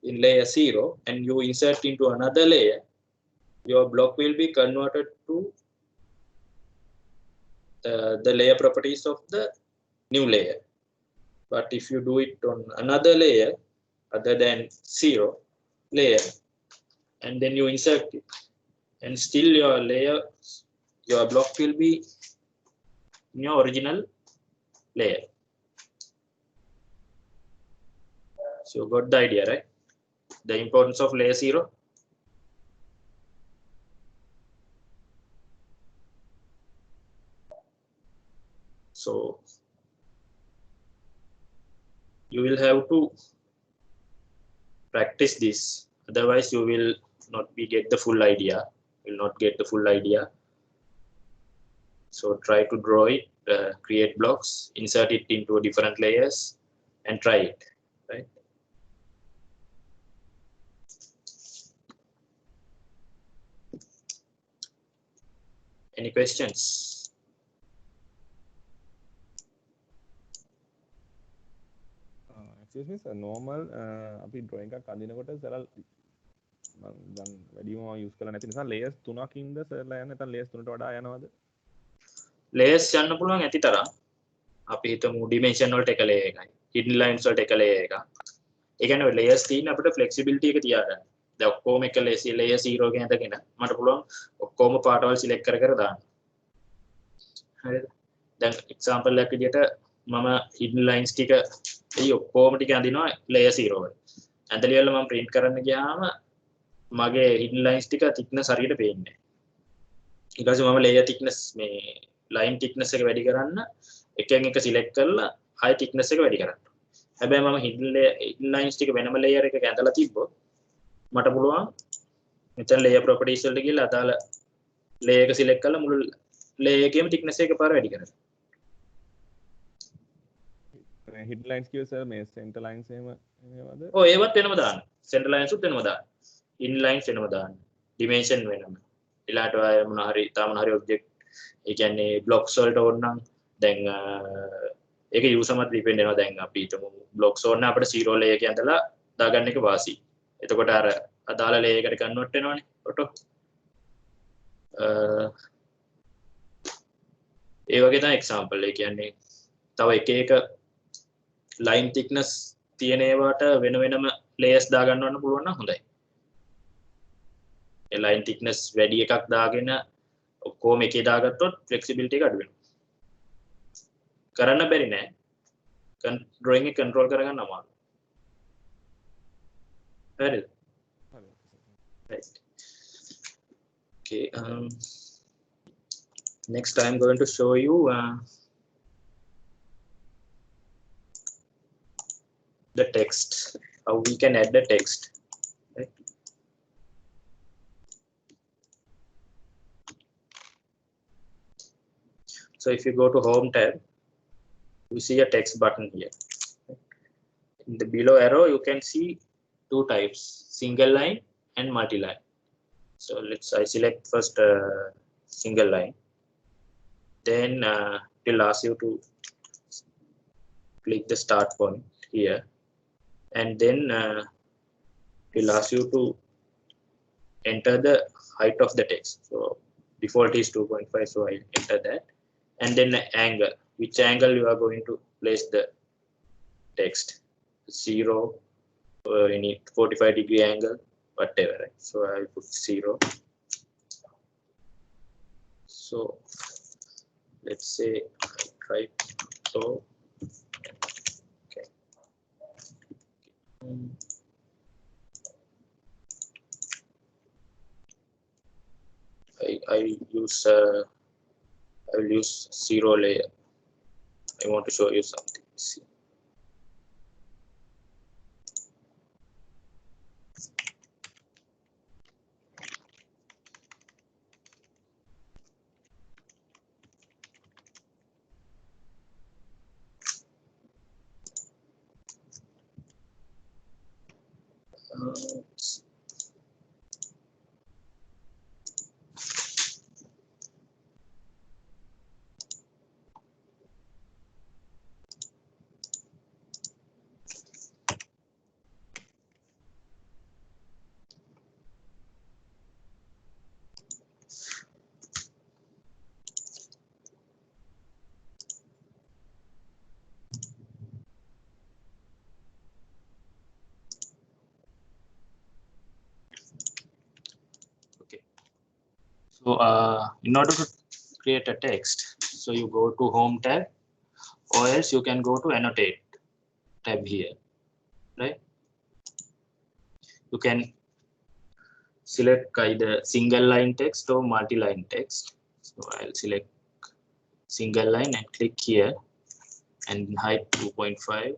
in layer 0 and you insert into another layer, your block will be converted to the layer properties of the new layer. But if you do it on another layer other than 0 layer and then you insert it, and still your block will be in your original layer. So you got the idea, right? The importance of layer 0. So you will have to practice this, otherwise you will not get the full idea. So try to draw it, create blocks, insert it into different layers and try it, right? Any questions? Excuse me, sir. Normal අපි drawing එකක් අඳිනකොට සරල දැන් වැඩිම use කරලා නැති නිසා layers 3කින්ද සරලා යන්නේ නැත්නම් layers 3ට වඩා යනවද? Layers යන්න පුළුවන් ඇති තරම්. අපි හිතමු dimension වලට එක layer එකයි, hidden lines වලට එක layer එකක්. ඒ කියන්නේ layers තියෙන අපිට flexibility එක තියාගන්න. දැන් ඔක්කොම එක layer 0 ගෙන ඇදගෙන මට පුළුවන් ඔක්කොම පාටවල් select කර දාන්න. හරිද? දැන් example එකක් විදිහට මම hidden lines ටික ඒ ඔක්කොම ටික අඳිනවා layer 0 වල. ඇඳලිවල මම print කරන්න ගියාම මගේ hidden lines ටික thickness හරියට පේන්නේ නැහැ. ඊට පස්සේ මම layer thickness මේ line thickness එක වැඩි කරන්න එකෙන් එක select කරලා high thickness එක වැඩි කරන්න. හැබැයි මම hidden lines ටික වෙනම layer එකක ඇඳලා තිබ්බොත් මට පුළුවන් මෙතන layer properties වලට ගිහලා අදාළ layer එක select කරලා මුළු layer එකේම thickness එක පාර වැඩි කරන්න. hidden lines කියව සර් මේ center lines එහෙම නේද? ඔව් ඒවත් වෙනම දාන්න. center lines උත් වෙනම දාන්න. in lines වෙනම දාන්න. dimension වෙනම. ඊළාට ආය මොන හරි object ඒ කියන්නේ blocks වලට ඕන නම් දැන් ඒක user මත depend වෙනවා. දැන් අපි හිතමු blocks ඕන නම් අපිට 0 layer එක ඇඳලා දාගන්න එක වාසි. එතකොට අර අදාළ layer එකට convert වෙනවනේ auto. ඒ වගේ තමයි example. ඒ කියන්නේ තව එක line thickness තියෙන ඒවාට වෙන වෙනම layers දා ගන්නවන්න පුළුවන් නම් හොඳයි. ඒ line thickness වැඩි එකක් දාගෙන ඔක්කොම එකේ දාගත්තොත් flexibility එක අඩු වෙනවා. කරන්න බැරි නෑ. drawing එක control කරගන්න අමාරුයි. හරිද? Right. Okay. Next I'm going to show you the text, how we can add the text, right? So if you go to home tab, you see a text button here. In the below arrow you can see two types, single line and multi-line. So I select first single line, then it will ask you to click the start point here, and then it will ask you to enter the height of the text. So default is 2.5, so I enter that, and then the angle, which angle you are going to place the text, 0 or any 45-degree angle, whatever, right? So I put 0. So let's say right, so okay. I will use 0 layer. I want to show you something. See. Okay. So in order to create a text, so you go to Home tab, or else you can go to Annotate tab here, right? You can select either single line text or multi-line text. So I'll select single line and click here, and height 2.5,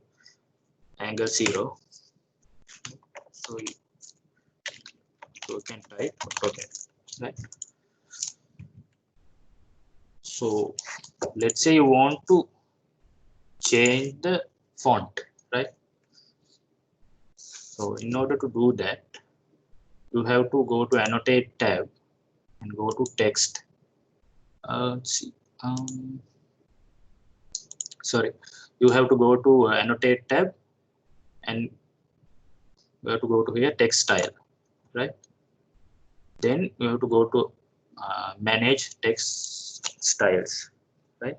angle 0. So you can type AutoCAD, right? So let's say you want to change the font, right? So in order to do that, you have to go to Annotate tab and go to Text. Let's see. Sorry, you have to go to Annotate tab, and you have to go to here Text Style, right? Then you have to go to Manage Text Styles, right?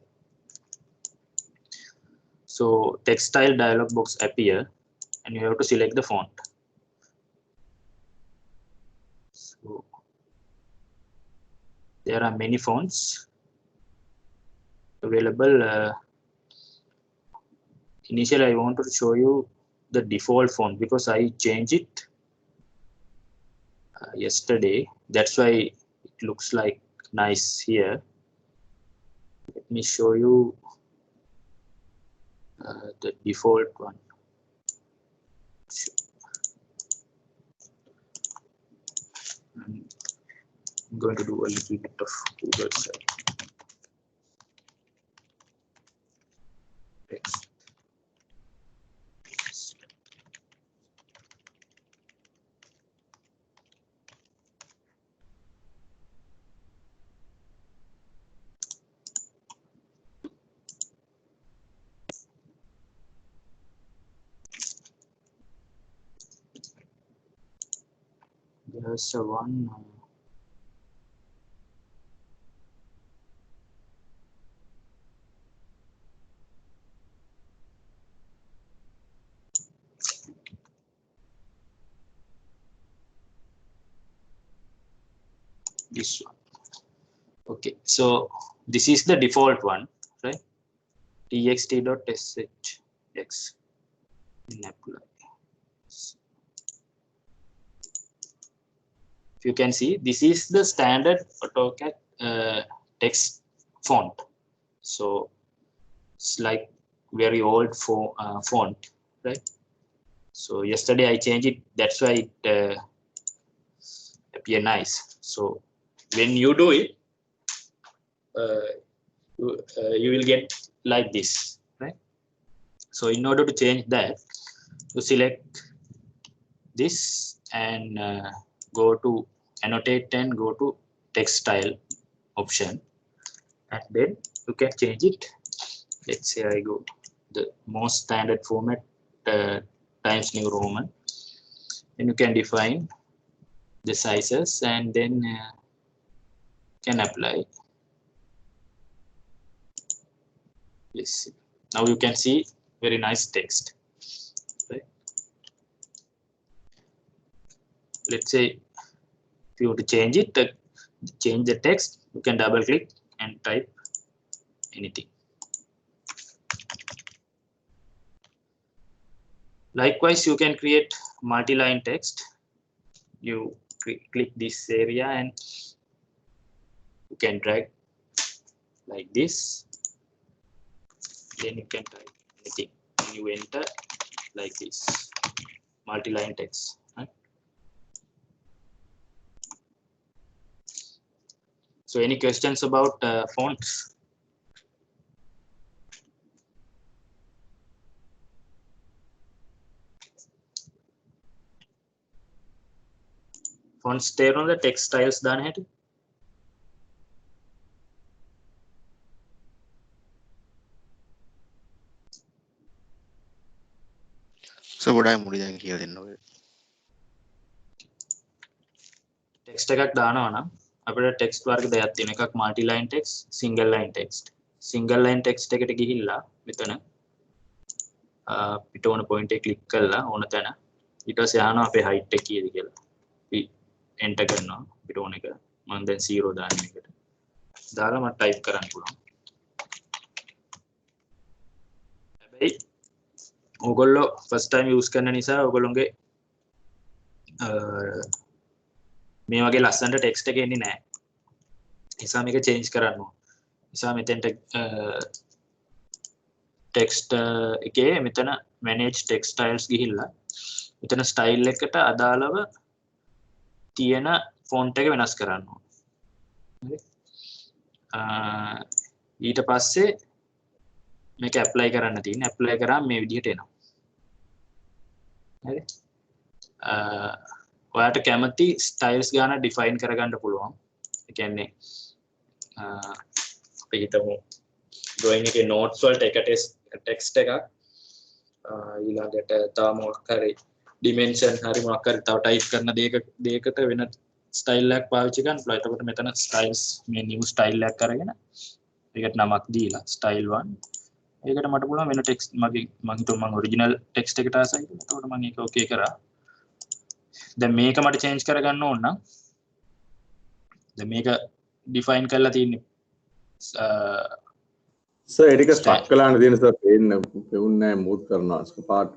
So Text Style dialog box appear, and you have to select the font. So there are many fonts available. Initially, I want to show you the default font because I changed it yesterday. That's why it looks like nice here. Let me show you the default one. I'm going to do a little bit of Google search. Text. There's a one. This one. Okay, so this is the default one, right? txt.shx in apply. If you can see, this is the standard AutoCAD text font. So it's like very old font, right? So yesterday I changed it. That's why it appear nice. So when you do it, you will get like this, right? So in order to change that, you select this and go to Annotate and go to Text Style option, and then you can change it. Let's say I go the most standard format, Times New Roman, and you can define the sizes and then can apply. Yes, now you can see very nice text, right? Let's say if you want to change it, change the text, you can double click and type anything. Likewise, you can create multi-line text. You click this area and you can drag like this. Then you can type anything. And you enter like this, multi-line text. Right? So any questions about fonts? fonts තේරුණාද text styles දාන හැටි sir ගොඩාක් මුඩි දැන් කියලා දෙන්න ඔය. text එකක් දානවා නම් අපිට text වර්ග දෙකක් තියෙනවා. එකක් multi line text, single line text. single line text එකට ගිහිල්ලා මෙතන පිට ඕන point එක click කරලා ඕන තැන ඊට පස්සේ අහනවා අපේ height එක කීයද කියලා. අපි enter කරනවා පිට ඕන එක. මම දැන් 0 දාන්නේ මේකට. දාලා මම type කරන්න පුළුවන්. හැබැයි ඕගොල්ලෝ first time use කරන නිසා ඕගොල්ලෝගේ මේ වගේ ලස්සනට ටෙක්ස්ට් එක එන්නේ නැහැ. නිසා මේක change කරන්න ඕන. නිසා මෙතෙන්ට ටෙක්ස්ට් එකේ මෙතන manage text styles ගිහිල්ලා මෙතන style එකට අදාළව තියෙන font එක වෙනස් කරන්න ඕන. හරි. ඊට පස්සේ මේක apply කරන්න තියෙන්නේ. apply කරාම මේ විදිහට එනවා. හරි. ඔයාට කැමති ස්ටයිල්ස් ගාන ඩිෆයින් කරගන්න පුළුවන්. ඒ කියන්නේ අපි හිතමු drawing එකේ notes වලට එක text එකක් ඊළඟට තව මොකක් හරි dimension හරි මොකක් හරි තව type කරන දෙයකට වෙන style එකක් පාවිච්චි කරන්න පුළුවන්. එතකොට මෙතන styles මේ new style එකක් අරගෙන ඒකට නමක් දීලා style 1 ඒකට මට පුළුවන් වෙන text මම හිතුවා මම original text එකට ආසයි කියලා. එතකොට මම ඒක okay කරා. දැන් මේක මට change කරගන්න ඕන නම් දැන් මේක define කරලා තියෙන්නේ සර් ඒක ස්ටක් කළානේ තියෙන සර් පෙවුන්නේ මූව් කරනවා පාට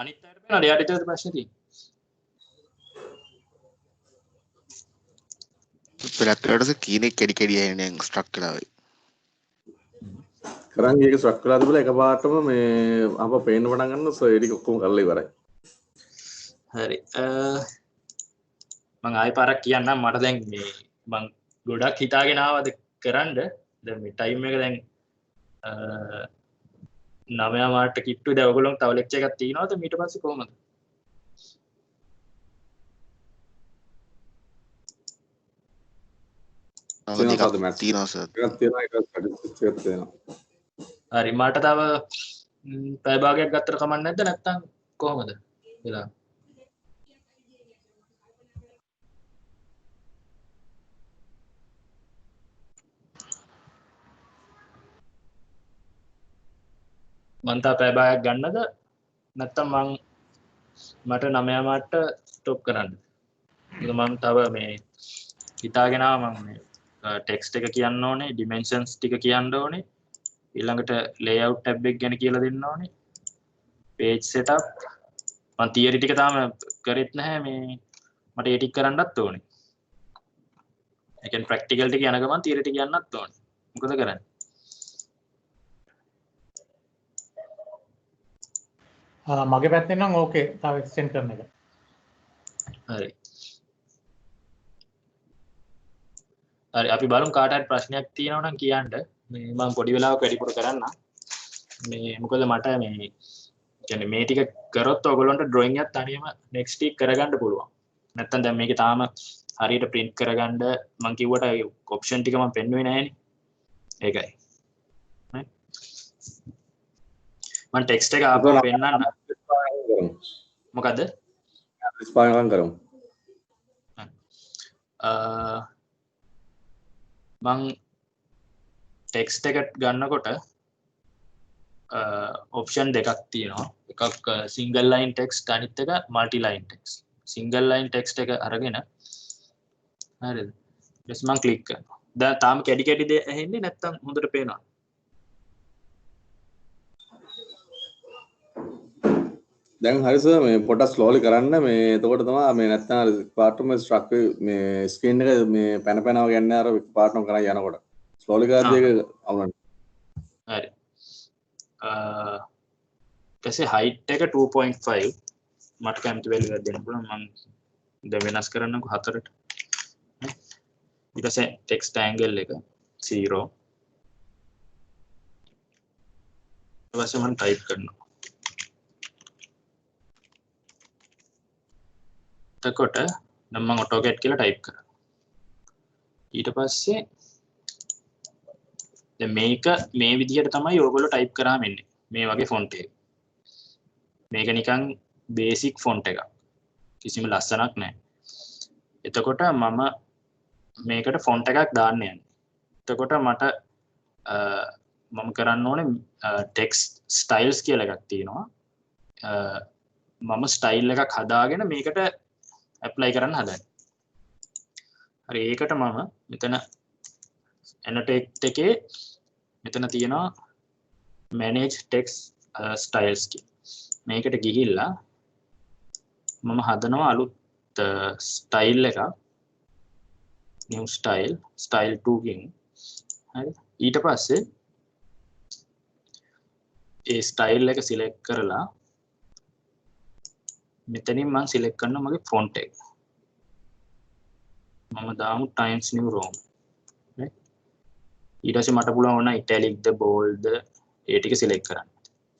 අනිත් අයට බලන්න එයාට විතරද ප්‍රශ්නේ තියෙන්නේ පෙරත් වලට කීනේ කැඩි කැඩි යන්නේ ස්ට්‍රක් කළා වෙයි. කරන් ඒක ස්ටක් කළා තිබුණා එකපාරටම මේ අප පේන්න පටන් ගන්නවා සර් ඒක ඔක්කොම කරලා ඉවරයි. හරි මම ආයෙ පාරක් කියන්නම් මට දැන් මේ මම ගොඩක් හිතාගෙන ආවද කරන්න දැන් මේ ටයිම් එක දැන් 9 මාට කිට්ටු දැන් ඔයගොල්ලෝ තව ලෙක්චර් එකක් තියෙනවද ඊට පස්සේ කොහමද තියෙනවා සර්. එකක් තියෙනවා එකක් ස්ටැටිස්ටික්ස් එකක් තියෙනවා. හරි මට තව පැය භාගයක් ගත්තට කමක් නැද්ද නැත්නම් කොහමද වෙලා මං තා පැය භාගයක් ගන්නද නැත්නම් මට 9 මාට ස්ටොප් කරන්නද ඒක මම තව මේ හිතාගෙන ආවා මම මේ ටෙක්ස්ට් එක කියන්න ඕනේ ඩිමෙන්ෂන්ස් ටික කියන්න ඕනේ ඊළඟට layout tab එක ගැන කියලා දෙන්න ඕනේ page setup මම theory ටික තාම කරෙත් නැහැ මේ මට ඒ ටික කරන්නත් ඕනේ ඒ කියන්නේ practical ටික යන ගමන් theory ටික යන්නත් ඕනේ මොකද කරන්නේ මගේ පැත්තෙන් නම් ඕකේ තව එක්ස්ටෙන්ඩ් කරන එක. හරි. හරි අපි බලමු කාට හරි ප්‍රශ්නයක් තියෙනවා නම් කියන්න. මේ මම පොඩි වෙලාවක වැඩිපුර කරන්න. මේ මොකද මට මේ කියන්නේ මේ ටික කරොත් ඔයගොල්ලන්ට drawing එකක් තනියම next week කරගන්න පුළුවන්. නැත්තම් දැන් මේකේ තාම හරියට print කරගන්න මම කිව්වට ඒ option ටික මම පෙන්නුවේ නැහැනේ. ඒකයි. මම ටෙක්ස්ට් එක ආපහු පෙන්නන්න මොකද ස්පායන් කරමු මං ටෙක්ස්ට් එක ගන්නකොට ඔප්ෂන් දෙකක් තියෙනවා එකක් සිංගල් ලයින් ටෙක්ස්ට් අනිත් එක multi line text single line text එක අරගෙන හරිද ඊට මං ක්ලික් කරනවා දැන් තාම කැඩි කැඩි ඇහෙන්නේ නැත්තම් හොඳට පේනවා දැන් හරි සර් මේ පොඩක් ස්ලෝලි කරන්න මේ එතකොට තමයි මේ නැත්නම් අර පාර්ට්ම ස්ට්‍රක් මේ ස්ක්‍රීන් එක මේ පැන පැනව ගන්න අර පාර්ට්ම කරන් යනකොට ස්ලෝලි කරද්දී ඒක අවුලන්න හරි ඊටසේ height එක 2.5 මට කැමති වැලියු එකක් දෙන්න පුළුවන් මම දැන් වෙනස් කරන්නකො 4ට ඊටසේ text angle එක 0 ඊට පස්සේ මම type කරනවා එතකොට නම් මම AutoCAD කියලා ටයිප් කරා. ඊට පස්සේ දැන් මේක මේ විදිහට තමයි ඔයගොල්ලෝ ටයිප් කරාම එන්නේ. මේ වගේ ෆොන්ට් එක. මේක නිකන් බේසික් ෆොන්ට් එකක්. කිසිම ලස්සනක් නැහැ. එතකොට මම මේකට ෆොන්ට් එකක් දාන්න යන්නේ. එතකොට මට මම කරන්න ඕනේ ටෙක්ස්ට් ස්ටයිල්ස් කියලා එකක් තියෙනවා. මම ස්ටයිල් එකක් හදාගෙන මේකට ඇප්ලයි කරන්න හදන්නේ. හරි ඒකට මම මෙතන annotate එකේ මෙතන තියෙනවා manage text styles කියලා. මේකට ගිහිල්ලා මම හදනවා අලුත් ස්ටයිල් එකක් new style 2 කින්. හරි ඊට පස්සේ ඒ ස්ටයිල් එක සිලෙක්ට් කරලා මෙතනින් මම සිලෙක්ට් කරනවා මගේ ෆොන්ට් එක. මම දාමු Times New Roman. right ඊට පස්සේ මට පුළුවන් වුණා italic ද bold ද ඒ ටික සිලෙක්ට් කරන්න.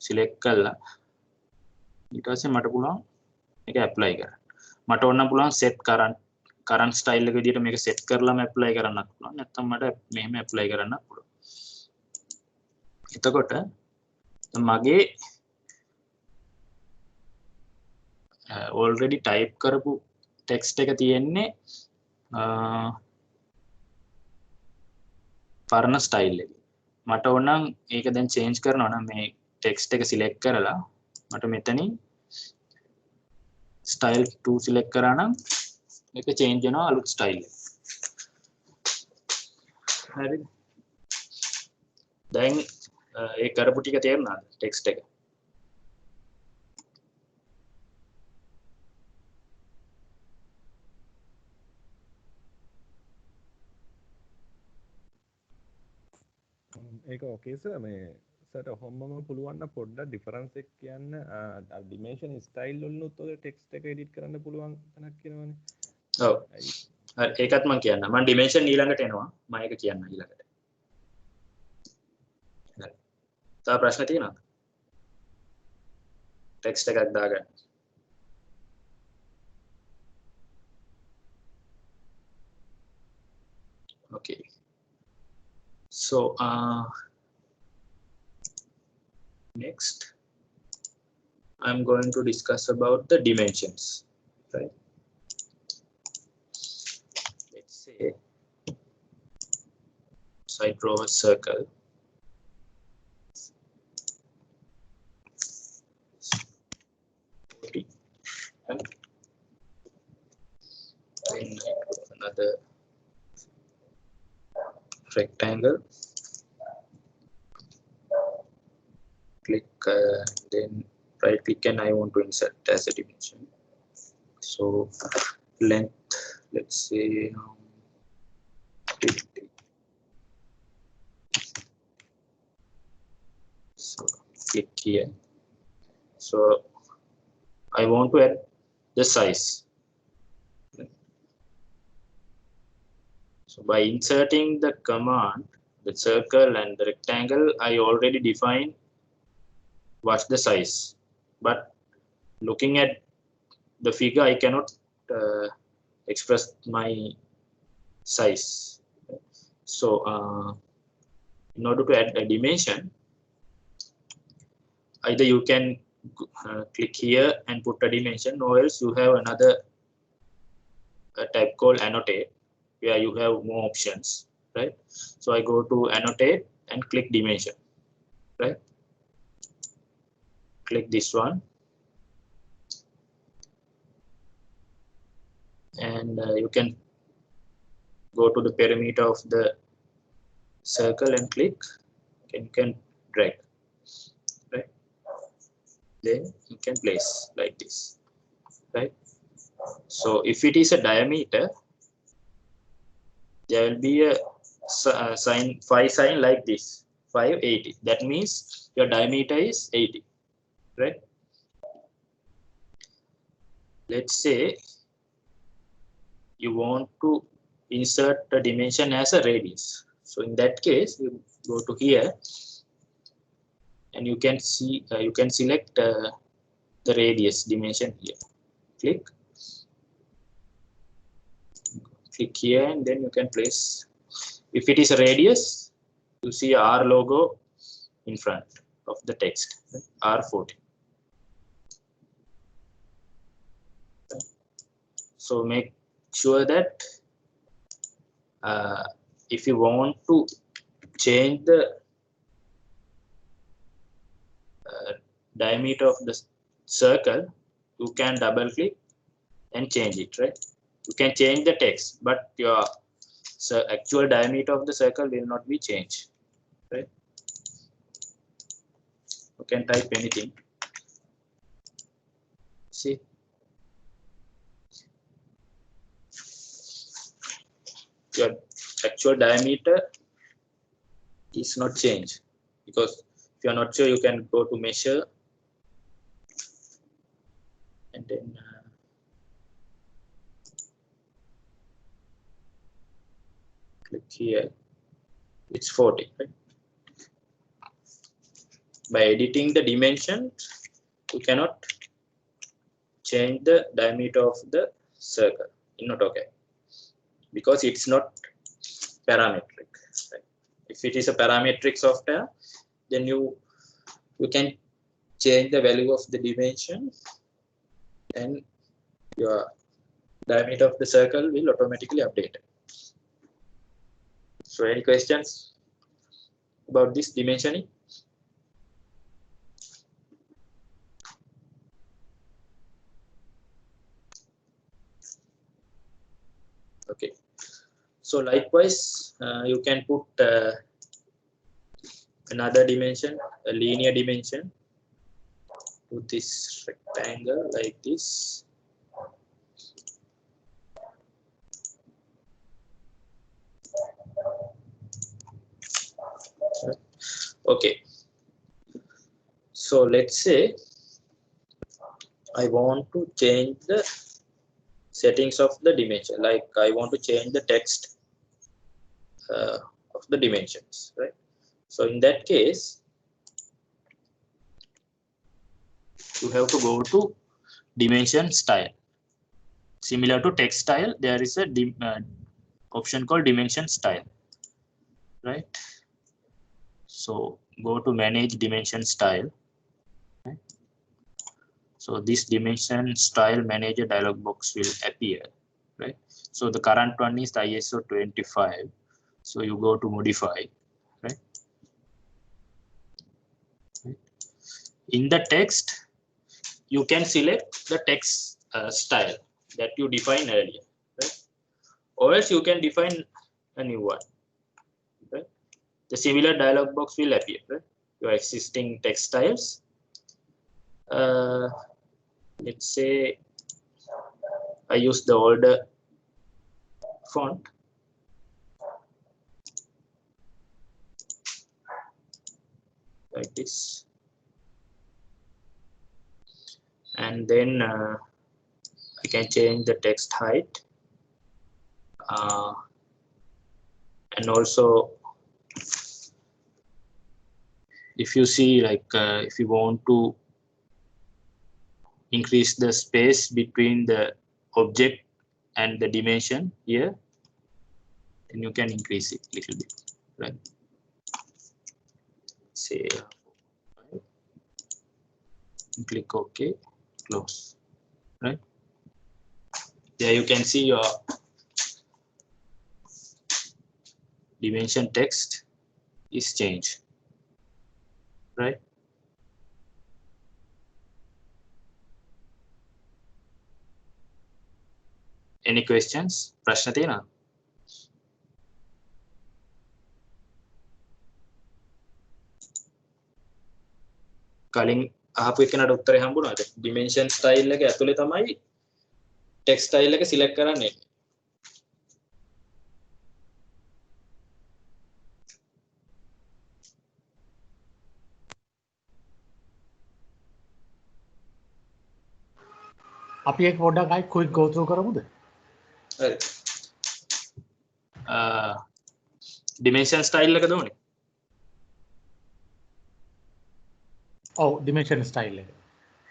සිලෙක්ට් කළා ඊට පස්සේ මට පුළුවන් මේක ඇප්ලයි කරන්න. මට ඕන නම් පුළුවන් set current style එක විදිහට මේක set කරලාම ඇප්ලයි කරන්නත් පුළුවන්. නැත්නම් මට මෙහෙම ඇප්ලයි කරන්නත් පුළුවන්. එතකොට මගේ already type කරපු text එක තියෙන්නේ පරණ style එකේ. මට ඕන නම් ඒක දැන් change කරනවා නම් මේ text එක select කරලා මට මෙතනින් style 2 select කරා නම් මේක change වෙනවා අලුත් style එක. හරිද? දැන් ඒ කරපු ටික තේරුණාද text එක? ඒක ඕකේ සර් මේ සර් ඔහොමම පුළුවන් නම් පොඩ්ඩක් ඩිෆරන්ස් එක කියන්න ඩිමෙන්ෂන් ස්ටයිල් වලුත් ඔය ටෙක්ස්ට් එක එඩිට් කරන්න පුළුවන් තැනක් කියනවනේ. ඔව්. හරි ඒකත් මම කියන්න. මම ඩිමෙන්ෂන් ඊළඟට එනවා. මම ඒක කියන්න ඊළඟට. හරි. තව ප්‍රශ්න තියෙනවද? ටෙක්ස්ට් එකක් දාගන්න. Okay. So next I'm going to discuss about the dimensions, right? Let's say so I draw a circle. And another rectangle. Click then right click and I want to insert as a dimension. So length, let's say 50. So click here. So I want to add the size. So by inserting the command, the circle and the rectangle, I already defined what's the size. But looking at the figure, I cannot express my size. So in order to add a dimension, either you can click here and put a dimension, or else you have another type called annotate, where you have more options, right? So I go to annotate and click dimension, right? Click this one, and you can go to the perimeter of the circle and click, and you can drag, right? Then you can place like this, right? So if it is a diameter, there will be a sign, phi sign like this, 580. That means your diameter is 80, right? Let's say you want to insert the dimension as a radius. So in that case, you go to here, and you can see you can select the radius dimension here. Click, click here and then you can place. If it is a radius, you see R logo in front of the text, R40. So make sure that if you want to change the diameter of the circle, you can double click and change it, right? You can change the text, but your actual diameter of the circle will not be changed, right? You can type anything. See, your actual diameter is not changed, because if you are not sure, you can go to measure and then click here. It's 40, right? By editing the dimension, you cannot change the diameter of the circle in AutoCAD because it's not parametric, right? If it is a parametric software, then you can change the value of the dimension and your diameter of the circle will automatically update. So any questions about this dimensioning? Okay. So likewise, you can put another dimension, a linear dimension, to this rectangle like this. Okay. So let's say I want to change the settings of the dimension, like I want to change the text of the dimensions, right? So in that case, you have to go to dimension style. Similar to text style, there is a option called dimension style, right? So go to manage dimension style. Okay. So this dimension style manager dialog box will appear, right? So the current one is the ISO 25. So you go to modify, right? In the text, you can select the text style that you defined earlier, right? Or else you can define a new one, right? The similar dialog box will appear, right? Your existing text styles. Let's say I use the older font. Like this. And then I can change the text height. And also, if you see, like if you want to increase the space between the object and the dimension here, then you can increase it a little bit, right? Say click OK, close, right? There you can see your dimension text is changed, right? Any questions? ප්‍රශ්න තියෙනවද? කලින් අහපු එකනට උත්තරේ හම්බුණාද? dimension style එක ඇතුලේ තමයි text style එක select කරන්නේ. අපි ඒක පොඩ්ඩක් අයි quick go through කරමුද? හරි. dimension style එක දෝනේ. ඔව් dimension style එක.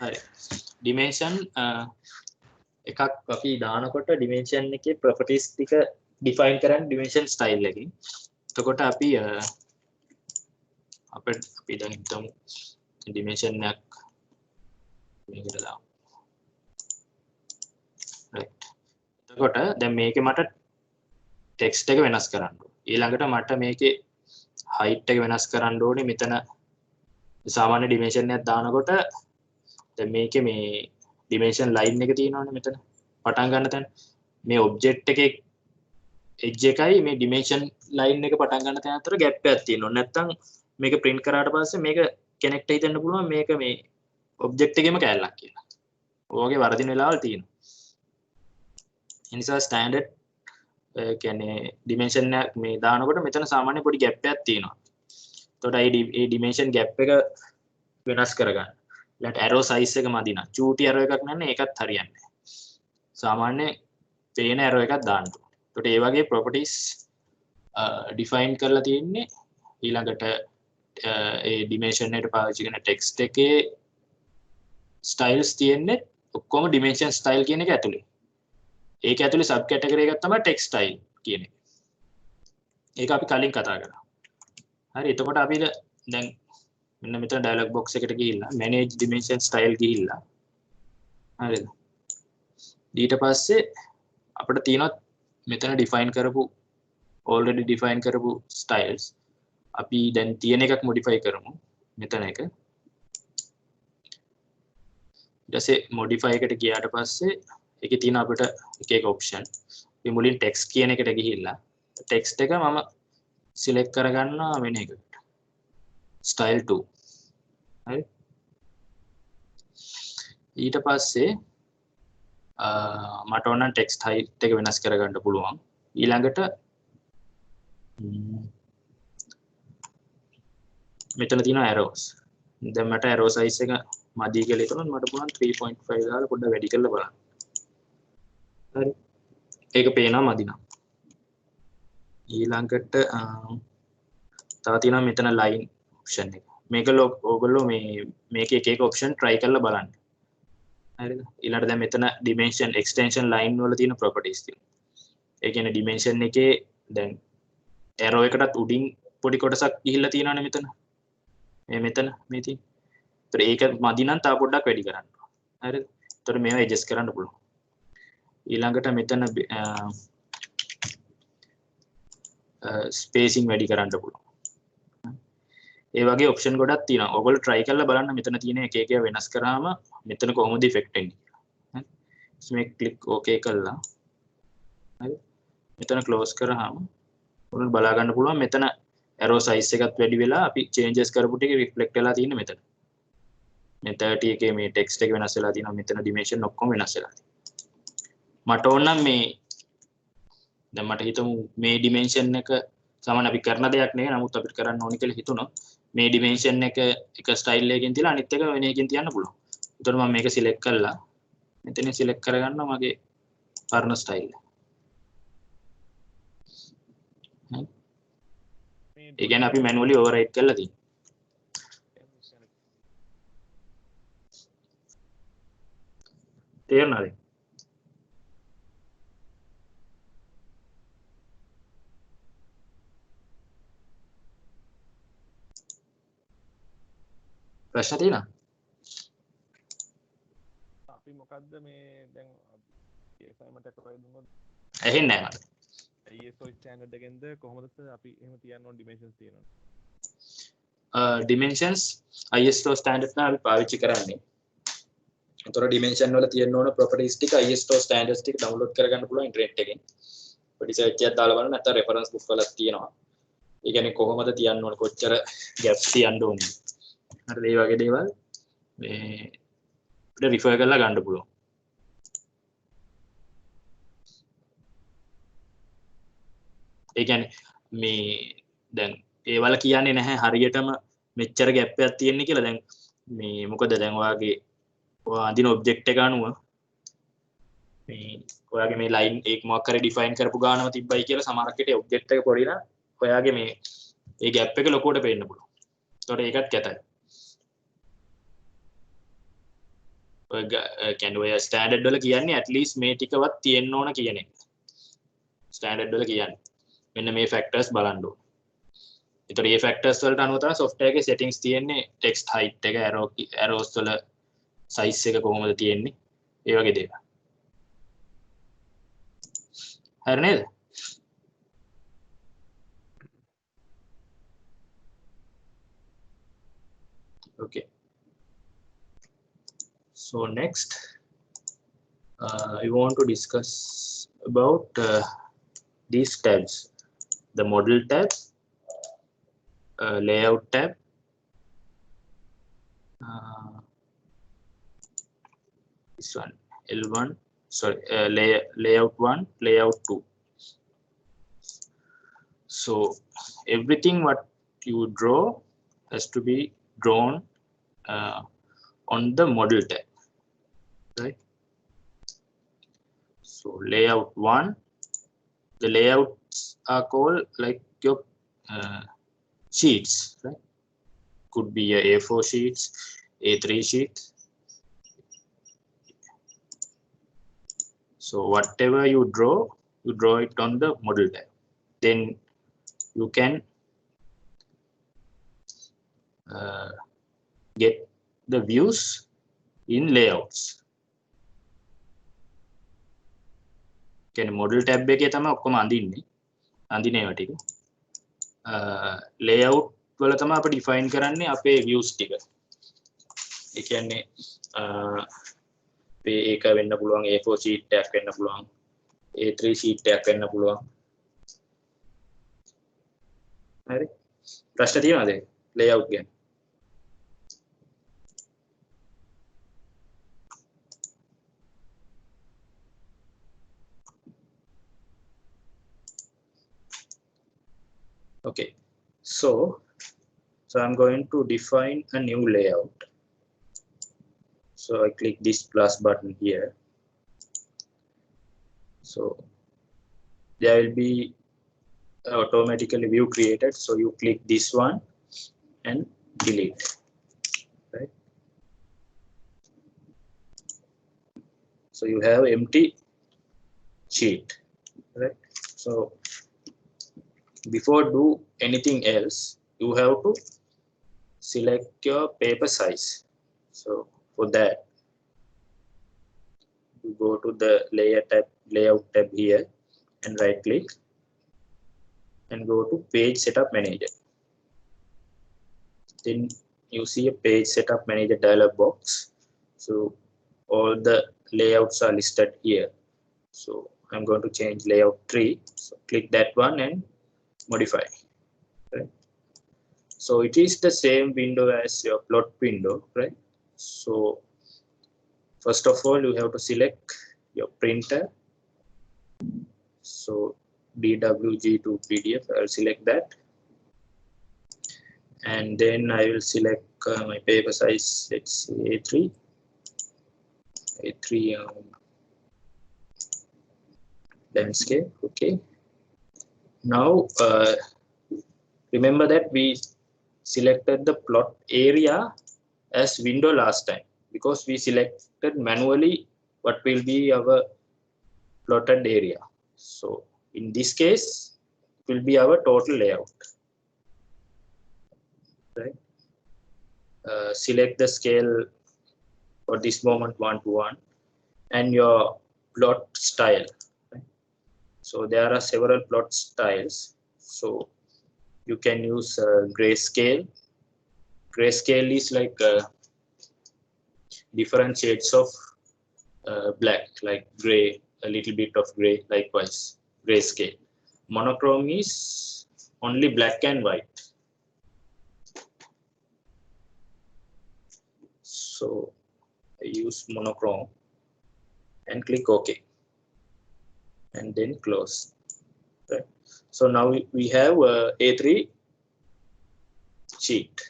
හරි. dimension එකක් අපි දානකොට dimension එකේ properties ටික define කරන්න dimension style එකකින්. එතකොට අපි අපි දැන් හිතමු dimension එකක් මේකට දාමු. right. එතකොට දැන් මේකේ මට text එක වෙනස් කරන්න ඕනේ. ඊළඟට මට මේකේ height එක වෙනස් කරන්න ඕනේ. මෙතන සාමාන්‍ය dimension එකක් දානකොට දැන් මේකේ මේ dimension line එක තියෙනවානේ මෙතන. පටන් ගන්න තැන මේ object එකේ edge එකයි මේ dimension line එක පටන් ගන්න තැන අතර gap එකක් තියෙනවා. නැත්තම් මේක print කරාට පස්සේ මේක connect හිතෙන්න පුළුවන් මේක මේ object එකේම කැලලක් කියලා. ඔයගේ වරදින වෙලාවල් තියෙනවා. ඒ නිසා standard කියන්නේ dimension එක මේ දානකොට මෙතන සාමාන්‍ය පොඩි gap එකක් තියෙනවා. එතකොට මේ dimension gap එක වෙනස් කරගන්න. ඊළඟට arrow size එක මදි නම් චූටි arrow එකක් නැන්නේ ඒකත් හරියන්නේ නැහැ. සාමාන්‍ය පේන arrow එකක් දාන්න ඕනේ. එතකොට ඒ වගේ properties define කරලා තියෙන්නේ ඊළඟට ඒ dimension එකට පාවිච්චි කරන text එකේ styles තියෙන්නේ ඔක්කොම dimension style කියන එක ඇතුලේ. ඒක ඇතුලේ sub category එකක් තමයි text style කියන එක. ඒක අපි කලින් කතා කරා. හරි එතකොට අපි දැන් මෙන්න මෙතන dialog box එකට ගිහිල්ලා manage dimension style ගිහිල්ලා හරිද? ඊට පස්සේ අපිට තියෙනවා මෙතන define කරපු already define කරපු styles. අපි දැන් තියෙන එකක් modify කරමු මෙතන එක. ඊට පස්සේ modify එකට ගියාට පස්සේ ඒකේ තියෙන අපිට එක එක option. අපි මුලින් text කියන එකට ගිහිල්ලා text එක මම select කරගන්නවා වෙන එකකට. style 2. හරි. ඊට පස්සේ මට ඕන නම් text height එක වෙනස් කරගන්න පුළුවන්. ඊළඟට මෙතන තියෙනවා arrows. දැන් මට arrow size එක මදි කියලා හිතනොත් මට පුළුවන් 3.5 දාලා පොඩ්ඩක් වැඩි කරලා බලන්න. හරි. ඒක පේනවා මදි නම්. ඊළඟට තව තියෙනවා මෙතන line option එක. මේක ඔයගොල්ලෝ මේකේ එක එක option try කරලා බලන්න. හරිද? ඊළඟට දැන් මෙතන dimension extension line වල තියෙන properties තියෙනවා. ඒ කියන්නේ dimension එකේ දැන් arrow එකටත් උඩින් පොඩි කොටසක් ගිහිල්ලා තියෙනවානේ මෙතන. මෙතන මේ තියෙන. ඒතර ඒක මදි නම් තව පොඩ්ඩක් වැඩි කරන්න. හරිද? ඒතර මේවා adjust කරන්න පුළුවන්. ඊළඟට මෙතන spacing වැඩි කරන්න පුළුවන්. ඒ වගේ option ගොඩක් තියෙනවා. ඔයගොල්ලෝ try කරලා බලන්න මෙතන තියෙන එක එක වෙනස් කරාම මෙතන කොහොමද effect එන්නේ කියලා. හරි. මේ click okay කළා. හරි. මෙතන close කරාම ඔයගොල්ලෝ බලා ගන්න පුළුවන් මෙතන arrow size එකත් වැඩි වෙලා අපි changes කරපු ටික reflect වෙලා තියෙන්නේ මෙතන. මේ 30 එකේ මේ text එක වෙනස් වෙලා තියෙනවා. මෙතන dimension ඔක්කොම වෙනස් වෙලා තියෙනවා. මට ඕන නම් මේ දැන් මට හිතමු මේ dimension එක සාමාන්‍ය අපි කරන දෙයක් නෙවෙයි. නමුත් අපිට කරන්න ඕනි කියලා හිතුණා. මේ dimension එක style එකකින් තියලා අනිත් එක වෙන එකකින් තියන්න පුළුවන්. එතකොට මම මේක select කළා. මෙතනින් select කරගන්නවා මගේ පරණ style එක. ඒ කියන්නේ අපි manually override කරලා තියෙනවා. තේරුණාද? ප්‍රශ්න තියෙනවා? අපි මොකද්ද මේ දැන් assignment එක කරලා දුන්නොත් ඇහෙන්නේ නැහැ මට. ISO standard එකෙන්ද කොහොමද අපි එහෙම තියන්න ඕන dimensions තියෙනවා? dimensions ISO standard එක අපි පාවිච්චි කරන්නේ. ඒතර dimension වල තියෙන ඕන properties ටික ISO standards ටික download කරගන්න පුළුවන් internet එකෙන්. පොඩි search එකක් දාලා බලන්න නැත්නම් reference book වල තියෙනවා. ඒ කියන්නේ කොහොමද තියන්න ඕන කොච්චර gaps තියන්න ඕනේ. හරිද? ඒ වගේ දේවල් මේ අපිට refer කරලා ගන්න පුළුවන්. ඒ කියන්නේ මේ දැන් ඒවල කියන්නේ නැහැ හරියටම මෙච්චර gap එකක් තියෙන්නේ කියලා. දැන් මේ මොකද දැන් ඔයාගේ ඔයා අඳින object එක අනුව මේ ඔයාගේ මේ line එක මොකක් හරි define කරපු ගානම තිබ්බයි කියලා සමහරක් විට object එක පොඩි නම් ඔයාගේ මේ ඒ gap එක ලොකුවට පේන්න පුළුවන්. ඒතකොට ඒකත් කැතයි. කියන්නේ ඔය ස්ටෑන්ඩඩ් වල කියන්නේ at least මේ ටිකවත් තියෙන්න ඕන කියන එක. ස්ටෑන්ඩඩ් වල කියන්නේ මෙන්න මේ ෆැක්ටර්ස් බලන්න ඕන. ඒතර මේ ෆැක්ටර්ස් වලට අනුව තමයි software එකේ settings තියෙන්නේ, text height එක, arrows වල size එක කොහොමද තියෙන්නේ, ඒ වගේ දේවල්. හරි නේද? Okay. So next, I want to discuss about these tabs: the model tab, layout tab, this one L1, sorry, layout 1, layout 2. So everything what you draw has to be drawn on the model tab, right? So layout 1, the layouts are called like your sheets, right? Could be a A4 sheets, A3 sheets. So whatever you draw it on the model tab. Then you can get the views in layouts. කියන්නේ model tab එකේ තමයි ඔක්කොම අඳින්නේ ඒවා ටික. layout වල තමයි අපි define කරන්නේ අපේ views ටික. ඒ කියන්නේ ඒක වෙන්න පුළුවන් A4 sheet එකක් වෙන්න පුළුවන්, A3 sheet එකක් වෙන්න පුළුවන්. හරි. ප්‍රශ්න තියෙනවද layout ගැන? Okay, so I'm going to define a new layout. So I click this plus button here. So there will be automatically view created. So you click this one and delete, right? So you have empty sheet, right? So before do anything else, you have to select your paper size. So for that, you go to the layout tab here and right click and go to page setup manager. Then you see a page setup manager dialog box. So all the layouts are listed here. So I'm going to change layout 3. So click that one and modify, right? So it is the same window as your plot window, right? So first of all, you have to select your printer. So DWG to PDF, I'll select that, and then I will select my paper size. Let's say A3 landscape. Okay. Now remember that we selected the plot area as window last time because we selected manually what will be our plotted area. So in this case it will be our total layout, right? Select the scale for this moment 1:1 and your plot style, right? So there are several plot styles. So you can use grayscale. Grayscale is like different shades of black, like gray, a little bit of gray, likewise grayscale. Monochrome is only black and white. So I use monochrome and click OK and then close, right? So now we have A3 sheet.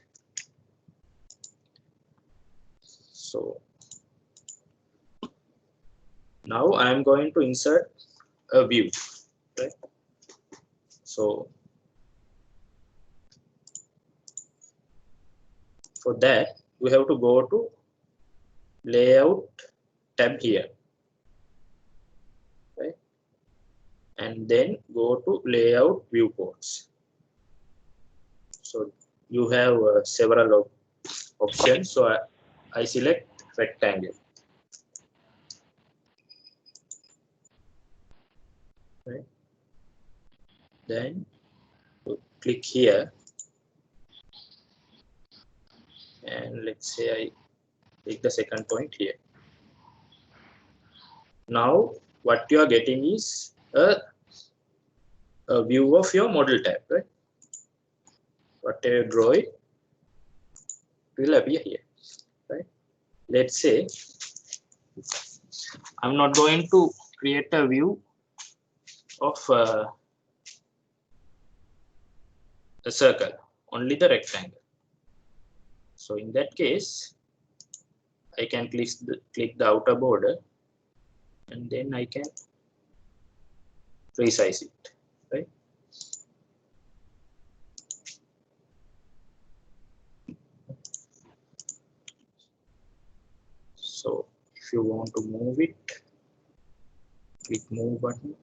So now I am going to insert a view, right? So for that we have to go to layout tab here, right? And then go to layout viewports. So you have several options. So I select rectangle, right? Then click here, and let's say I take the second point here. Now what you are getting is a view of your model tab, right? Whatever you draw it will appear here, right? Let's say I'm not going to create a view of a circle, only the rectangle. So in that case, I can click the outer border, and then I can resize it, right? So if you want to move it, click move button,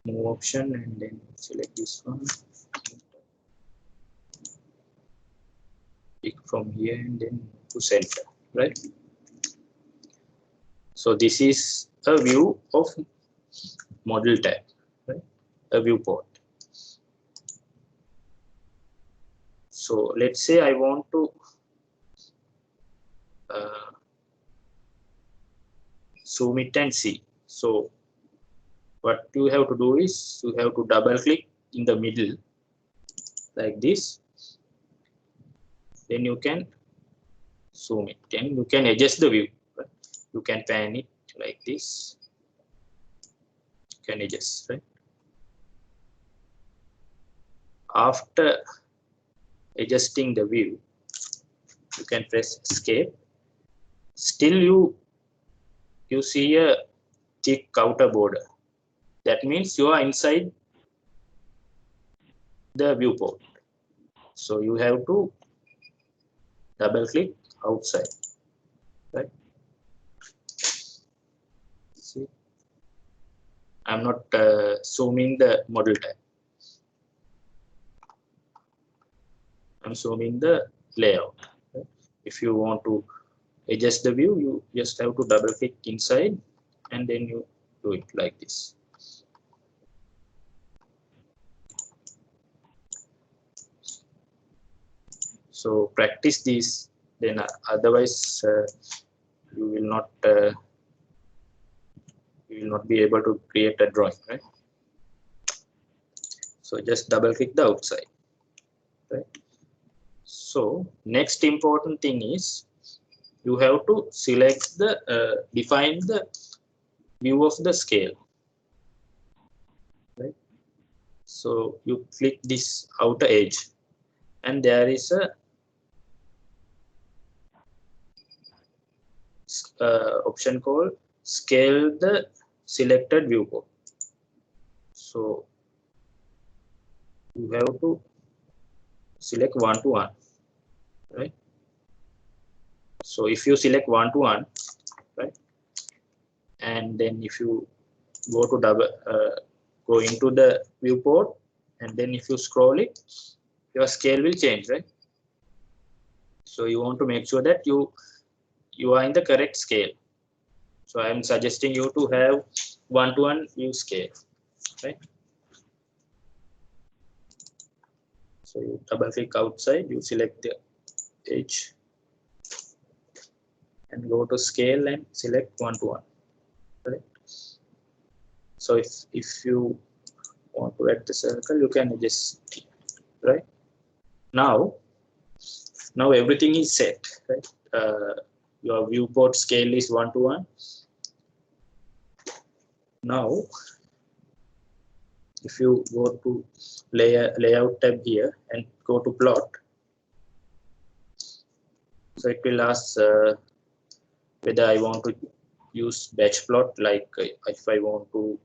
move option, and then select this one. Click from here and then to center, right? So this is a view of model tab, right? A viewport. So let's say I want to zoom it and see. So what you have to do is you have to double click in the middle like this. Then you can zoom it, and you can adjust the view, right? You can pan it like this. You can adjust, right? After adjusting the view, you can press escape. Still you see a thick outer border. That means you are inside the viewport. So you have to double click outside, right? See, I'm not zooming the model tab. I'm zooming the layout. Right? If you want to adjust the view, you just have to double click inside, and then you do it like this. So practice these, then otherwise you will not be able to create a drawing, right? So just double click the outside, right? So next important thing is you have to select the define the view of the scale, right? So you click this outer edge, and there is a option called scale the selected viewport. So you have to select 1 to 1, right? So if you select 1 to 1, right, and then if you go to go into the viewport, and then if you scroll it, your scale will change, right? So you want to make sure that you are in the correct scale. So I am suggesting you to have 1 to 1 view scale, right? So you double click outside, you select the edge, and go to scale and select 1 to 1, right? So if you want to add the circle, you can adjust, right? Now everything is set, right? Your viewport scale is 1 to 1. Now if you go to layout tab here and go to plot, so it will ask whether I want to use batch plot, like if I want to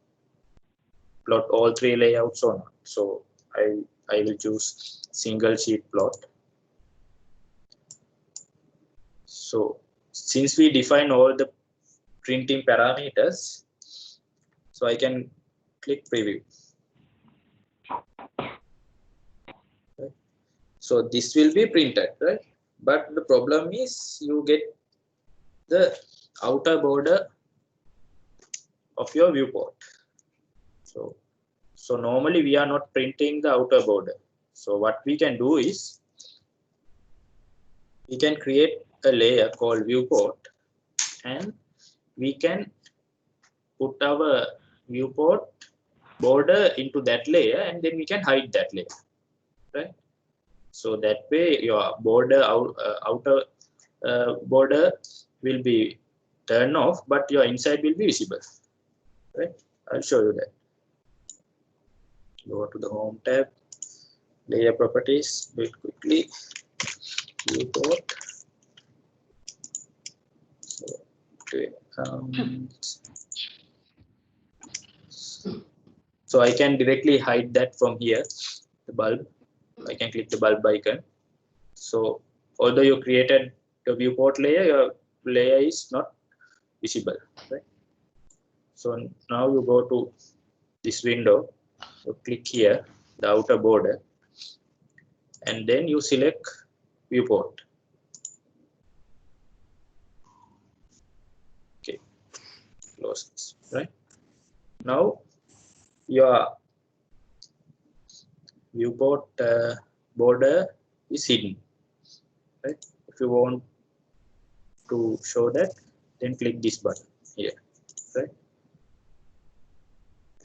plot all 3 layouts or not. So I will choose single sheet plot. So since we define all the printing parameters, so I can click preview. Right. So this will be printed, right? But the problem is you get the outer border of your viewport. So normally we are not printing the outer border. So what we can do is we can create a layer called viewport, and we can put our viewport border into that layer, and then we can hide that layer, right? So that way your border outer border will be turned off, but your inside will be visible, right? I'll show you that. Go to the home tab, layer properties, do it quickly, viewport. So, okay, so I can directly hide that from here, the bulb. I can click the bulb icon. So although you created the viewport layer, your layer is not visible, right? So now you go to this window, you click here, the outer border, and then you select viewport. Okay, close this, right? Now your viewport border is hidden, right? If you want to show that, then click this button here, right?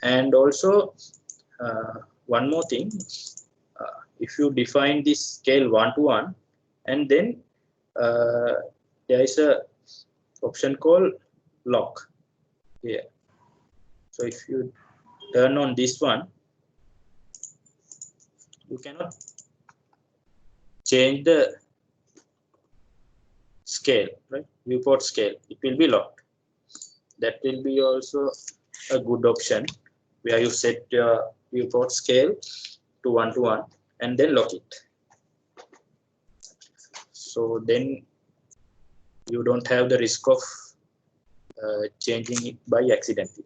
And also one more thing, if you define this scale 1 to 1, and then there is a option called lock here. So if you turn on this one, you cannot change the scale, right? Viewport scale, it will be locked. That will be also a good option, where you set your viewport scale to 1 to 1 and then lock it. So then you don't have the risk of changing it by accidentally.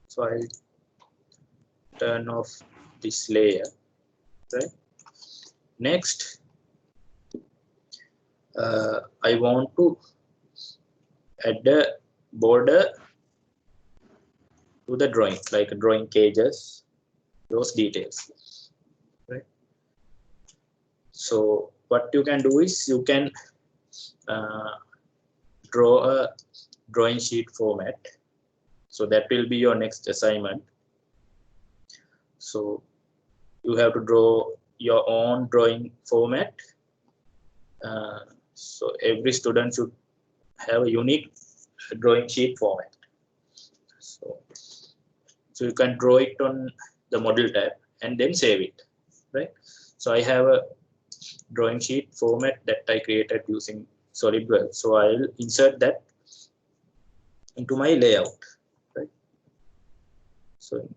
So I'll turn off this layer, right? Next, I want to add a border to the drawing, like drawing cages, those details, right? So what you can do is you can draw a drawing sheet format. So that will be your next assignment. So you have to draw your own drawing format. So every student should have a unique drawing sheet format. So you can draw it on the model tab and then save it, right? So I have a drawing sheet format that I created using SolidWorks. So I'll insert that into my layout, right? So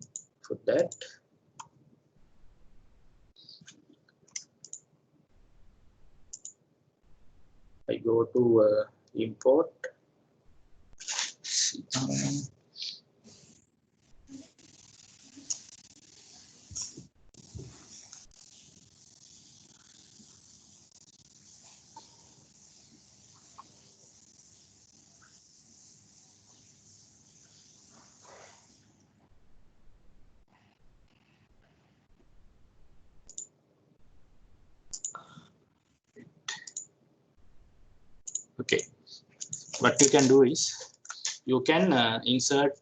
for that, I go to import. Okay, what you can do is you can insert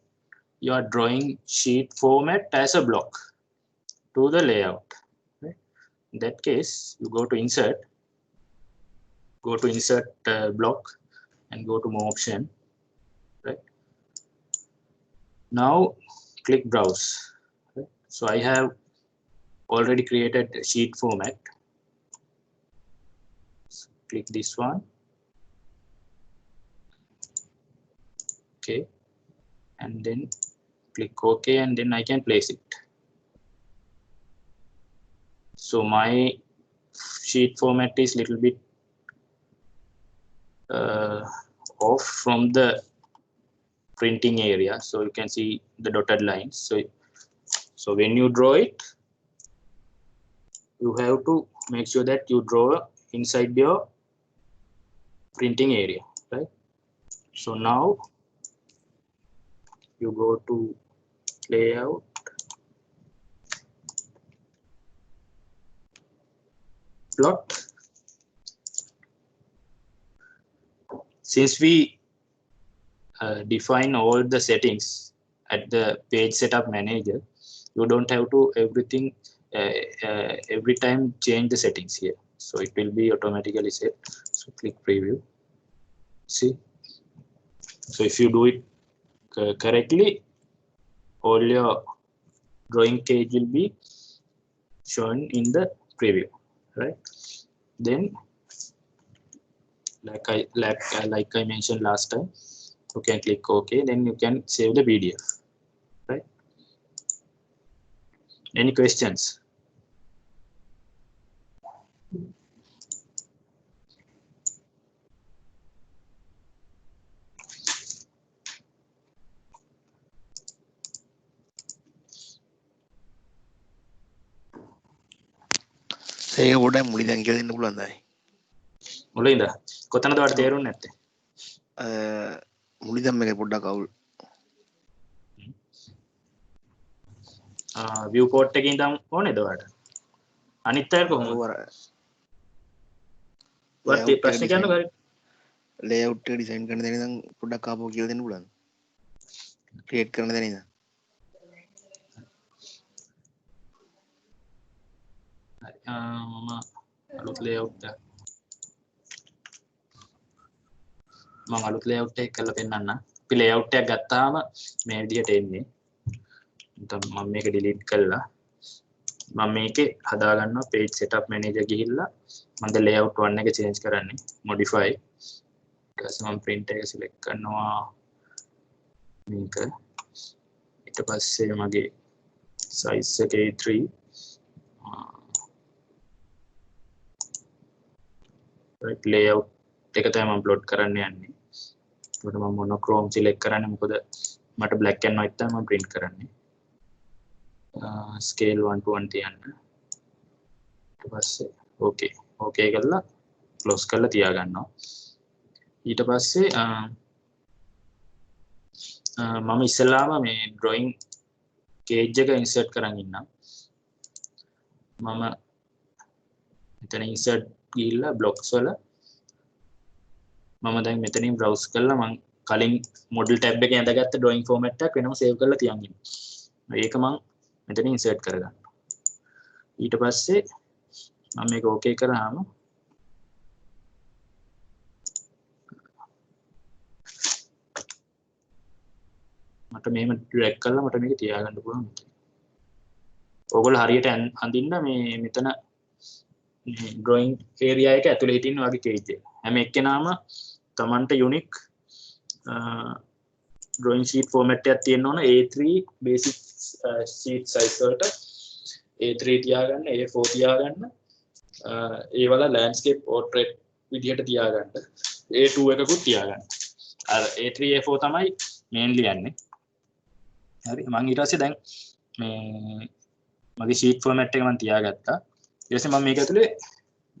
your drawing sheet format as a block to the layout, right? In that case, you go to insert block and go to more option, right? Now click browse, right? So I have already created a sheet format. So click this one. Okay, and then click OK, and then I can place it. So my sheet format is little bit off from the printing area, so you can see the dotted lines. So when you draw it, you have to make sure that you draw inside your printing area, right? So now you go to layout, plot. Since we define all the settings at the page setup manager, you don't have to everything every time change the settings here, so it will be automatically set. So click preview, see. So if you do it correctly, all your drawing page will be shown in the preview, right? Then like I mentioned last time, you can click OK, then you can save the PDF, right? Any questions? ඒක පොඩ්ඩක් මුලින්දන් කියලා දෙන්න පුළුවන් දායි. මුලින්ද කොතනද ඔයාලට තේරුන්නේ නැත්තේ? මුලින්දන් මේක පොඩ්ඩක් අවුල්. viewport එකේ ඉඳන් ඕනේද ඔයාලට? අනිත් අය කොහොමද? ඔයාලට ප්‍රශ්න කියන්න බැරි. layout එක design කරන දේ ඉඳන් පොඩ්ඩක් ආපහු කියලා දෙන්න පුළුවන්. create කරන දේ ඉඳන්. මම අලුත් layout එක කරලා පෙන්නන්න. අපි layout එකක් ගත්තාම මේ විදිහට එන්නේ. මම මේක delete කළා. මම මේකේ හදා ගන්නවා page setup manager ගිහිල්ලා මම ද layout 1 එක change කරන්නේ modify. ඊට පස්සේ මම print එක select කරනවා මේක. ඊට පස්සේ මගේ size එක A3 right layout එක තමයි මම plot කරන්න යන්නේ. ඒකට මම monochrome select කරන්නේ මොකද මට black and white තමයි මම print කරන්නේ. scale 1 to 1 තියන්න. ඊට පස්සේ okay කරලා close කරලා තියා ගන්නවා. ඊට පස්සේ මම ඉස්සෙල්ලාම මේ drawing cage එක insert කරන් ඉන්නම්. මම මෙතන insert ගිහිල්ලා blocks වල මම දැන් මෙතනින් browse කරලා මම කලින් model tab එකේ ඇඳගත්ත drawing format එකක් වෙනම save කරලා තියන් ඉන්නවා. ඒක මම මෙතන insert කරගන්නවා. ඊට පස්සේ මම මේක okay කරාම මට මෙහෙම drag කරලා මට මේක තියාගන්න පුළුවන්. ඕගොල්ලෝ හරියට අඳින්න මේ මෙතන drawing area එක ඇතුලේ හිටින්න වගේ cage එක. හැම එක්කෙනාම Tamanට unique drawing sheet format එකක් තියෙන්න ඕන. A3 basic sheet size වලට A3 තියාගන්න, A4 තියාගන්න, ඒ වල landscape portrait විදිහට තියාගන්න, A2 එකකුත් තියාගන්න. අර A3 A4 තමයි mainly යන්නේ. හරි මම ඊට පස්සේ දැන් මේ මගේ sheet format එක මම තියාගත්තා. ඊට පස්සේ මම මේක ඇතුලේ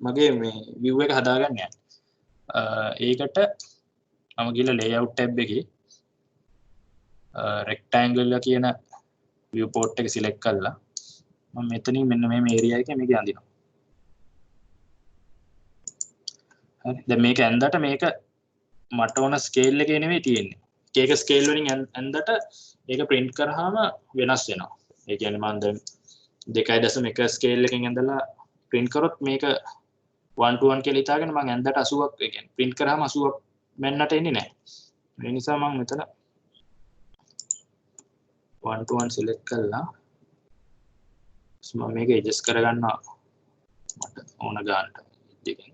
මගේ මේ view එක හදාගන්න යනවා. ඒකට මම ගිහලා layout tab එකේ rectangle කියන viewport එක select කරලා මම මෙතනින් මෙන්න මේ area එකේ මේක අඳිනවා. හරි දැන් මේක ඇඳලා මේක මට ඕන scale එකේ නෙවෙයි තියෙන්නේ. ඒක scale වලින් ඇඳලා ඒක print කරාම වෙනස් වෙනවා. ඒ කියන්නේ මම දැන් 2.1 scale එකෙන් ඇඳලා print කරොත් මේක 1 to 1 කියලා හිතාගෙන මම ඇඳලා 80ක් ඒ කියන්නේ print කරාම 80ක් මෙන්නට එන්නේ නැහැ. ඒ නිසා මම මෙතන 1 to 1 select කරලා මම මේක adjust කරගන්නවා මට ඕන ගානට දෙකෙන්.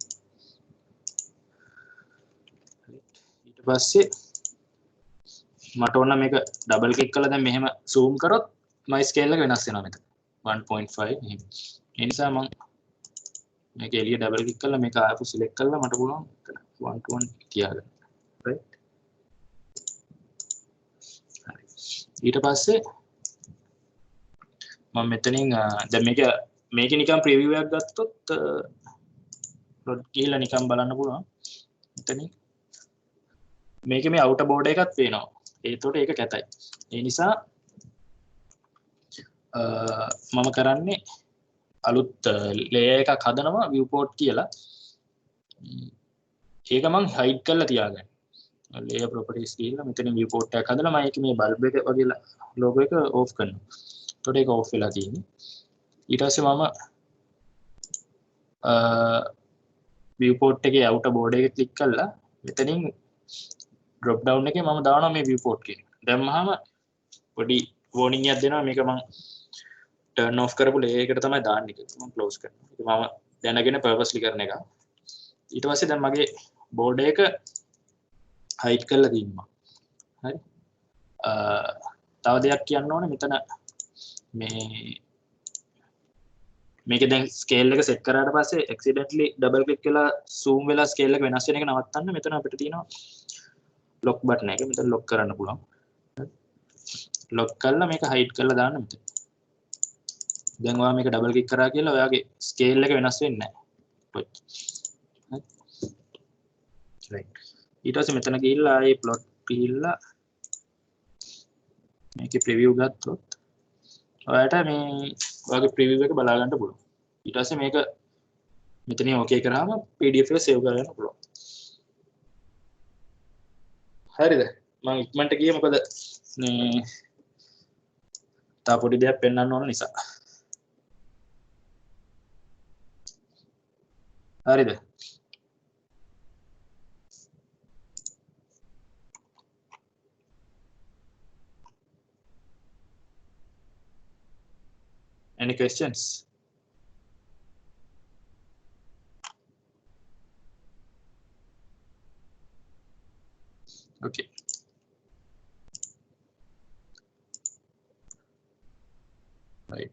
ඊට පස්සේ මට ඕන මේක double click කරලා දැන් මෙහෙම zoom කරොත් my scale එක වෙනස් වෙනවා මෙතන 1.5 එහෙම. ඒ නිසා මම මේක එළිය double click කරලා මේක ආපහු select කරලා මට පුළුවන් 1 to 1 තියාගන්න. right ඊට පස්සේ මම මෙතනින් දැන් මේක නිකන් ප්‍රිවිව් එකක් ගත්තොත් plot ගිහලා නිකන් බලන්න පුළුවන්. මෙතනින් මේකේ මේ outer border එකක් පේනවා. ඒතකොට ඒක කැතයි. ඒ නිසා මම කරන්නේ අලුත් layer එකක් හදනවා viewport කියලා. ඒක මම hide කරලා තියාගන්න. layer properties කියලා මෙතන viewport එකක් හදලා මම ඒකේ මේ bulb එක වගේ logo එක off කරනවා. එතකොට ඒක off වෙලා තියෙන්නේ. ඊට පස්සේ මම viewport එකේ outer border එක click කරලා මෙතනින් drop down එකේ මම දානවා මේ viewport කියන එක. දැම්මහම පොඩි warning එකක් දෙනවා මේක මම turn off කරපු layer එකට තමයි දාන්නේ කියලා. මම close කරනවා. ඒක මම දැනගෙන purposely කරන එක. ඊට පස්සේ දැන් මගේ border එක hide කරලා තියෙනවා. හරි. තව දෙයක් කියන්න ඕනේ මෙතන මේක දැන් scale එක set කරාට පස්සේ accidentally double click කරලා zoom වෙලා scale එක වෙනස් වෙන එක නවත්තන්න මෙතන අපිට තියෙනවා lock button එක. මෙතන lock කරන්න පුළුවන්. lock කරලා මේක hide කරලා දාන්න මෙතන. දැන් ඔයා මේක double click කරා කියලා ඔයාගේ scale එක වෙනස් වෙන්නේ නැහැ. right. ඊට පස්සේ මෙතන ගිහිල්ලා ආයේ plot ගිහිල්ලා මේකේ preview ගත්තොත් ඔයාලට මේ ඔයාගේ preview එක බලා ගන්න පුළුවන්. ඊට පස්සේ මේක මෙතනින් okay කරාම PDF එක save කරගන්න පුළුවන්. හරිද? මම ඉක්මනට ගියේ මොකද මේ තා පොඩි දෙයක් පෙන්වන්න ඕන නිසා. හරිද? Any questions? Okay. Right.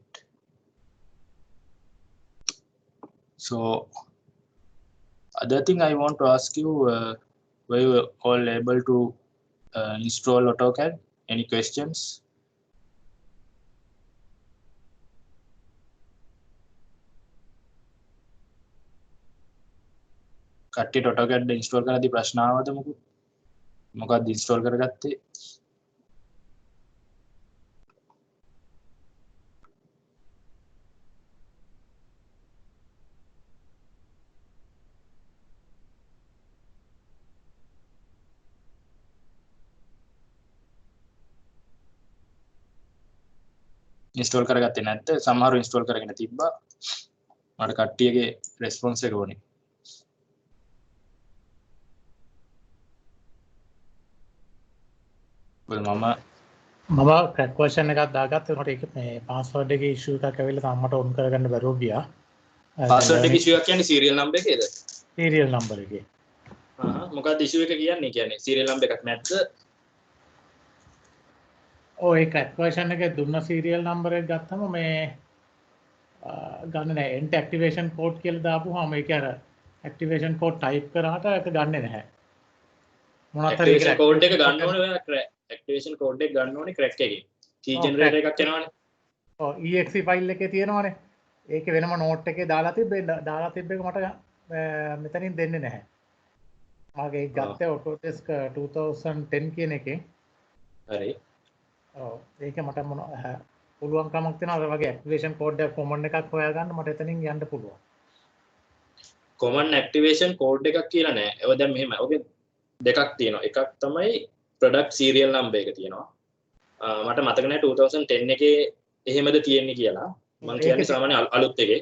So, other thing I want to ask you, were you all able to install AutoCAD? Any questions? කට්ටියට AutoCAD install කරද්දී ප්‍රශ්න ආවද මොකද? මොකක්ද install කරගත්තේ? install කරගත්තේ නැත්te සමහරව install කරගෙන තිබ්බා. මට කට්ටියගේ response එක ඕනේ. මම crack version එකක් දාගත්තා. ඒකට ඒක මේ password එකේ issue එකක් ඇවිල්ලා තාමට on කරගන්න බැරුව ගියා. password එකේ issue එකක් කියන්නේ serial number එකේද? serial number එකේ. මොකක්ද issue එක කියන්නේ serial number එකක් නැද්ද? ඔව් ඒ crack version එකේ දුන්න serial number එක ගත්තම මේ ගන්න නැහැ. ent activation code කියලා දාපුවාම ඒක අර activation code type කරාට ඒක ගන්නෙ නැහැ. මොනවත් හරි activation code එක ගන්න ඕනේ ඔයා activation code එක ගන්න ඕනේ crack එකේ. key generator එකක් එනවනේ. ඔව් exe file එකේ තියෙනවනේ. ඒකේ වෙනම note එකේ දාලා තිබ්බ එක මට මෙතනින් දෙන්නේ නැහැ. මගේ ඒක ගත්තේ Autodesk 2010 කියන එකේ. හරි. ඔව් ඒක මට පුළුවන් කමක් තියෙනවා අර වගේ activation code එක common එකක් හොයාගන්න මට එතනින් යන්න පුළුවන්. common activation code එකක් කියලා නෑ. ඒක දැන් මෙහෙමයි. ඔගේ දෙකක් තියෙනවා. එකක් තමයි product serial number එක තියෙනවා. මට මතක නැහැ 2010 එකේ එහෙමද තියෙන්නේ කියලා. මම කියන්නේ සාමාන්‍ය අලුත් එකේ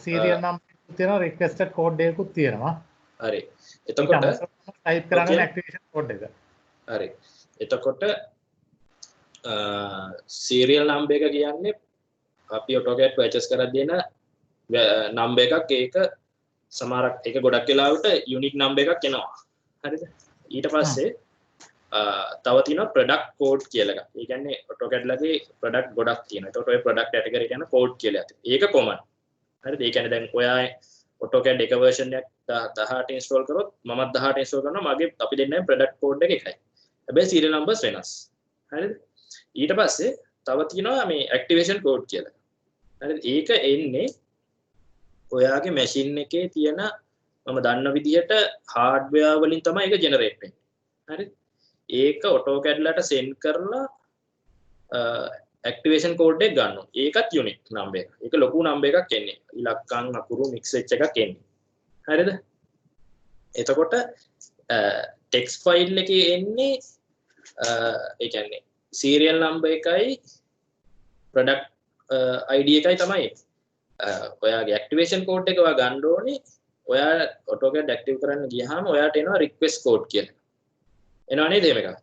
serial number තියෙනවා requested code එකකුත් තියෙනවා. හරි. එතකොට type කරන්න activation code එක. හරි. එතකොට serial number එක කියන්නේ අපි AutoCAD purchase කරද්දී එන number එකක්. ඒක සමහරක් ඒක ගොඩක් වෙලාවට unique number එකක් එනවා. හරිද? ඊට පස්සේ තව තියෙනවා product code කියලා එකක්. ඒ කියන්නේ AutoCAD ලගේ product ගොඩක් තියෙනවා. ඒකට ඔය product category කියන code කියලා ඇති. ඒක common. හරිද? ඒ කියන්නේ දැන් ඔයා AutoCAD එක version එකක් 18 ඉන්ස්ටෝල් කරොත් මමත් 18 ඉන්ස්ටෝල් කරනවා මගේ අපි දෙන්නම ප්‍රොඩක්ට් කෝඩ් එක එකයි. හැබැයි සීරියල් නම්බර්ස් වෙනස්. හරිද? ඊට පස්සේ තව තියෙනවා මේ ඇක්ටිවේෂන් කෝඩ් කියලා. හරිද? ඒක එන්නේ ඔයාගේ මැෂින් එකේ තියෙන මම දන්න විදිහට හાર્ඩ්වෙයාර් වලින් තමයි ඒක ජෙනරේට් වෙන්නේ. හරිද? ඒක AutoCAD ලට සෙන්ඩ් කරලා ඇක්ටිවේෂන් කෝඩ් එක ගන්නවා. ඒකත් යුනික් නම්බර් එක. ඒක ලොකු නම්බර් එකක් එන්නේ. ඉලක්කම් අකුරු මික්ස් වෙච්ච එකක් එන්නේ. හරිද? එතකොට ටෙක්ස්ට් ෆයිල් එකේ එන්නේ ඒ කියන්නේ සීරියල් නම්බර් එකයි ප්‍රොඩක්ට් ID එකයි තමයි. ඔයාගේ ඇක්ටිවේෂන් කෝඩ් එක ඔයා ගන්න ඕනේ. ඔයා AutoCAD ඇක්ටිව් කරන්න ගියාම ඔයාට එනවා රික්වෙස්ට් කෝඩ් කියලා. එනවා නේද එහෙම එකක්?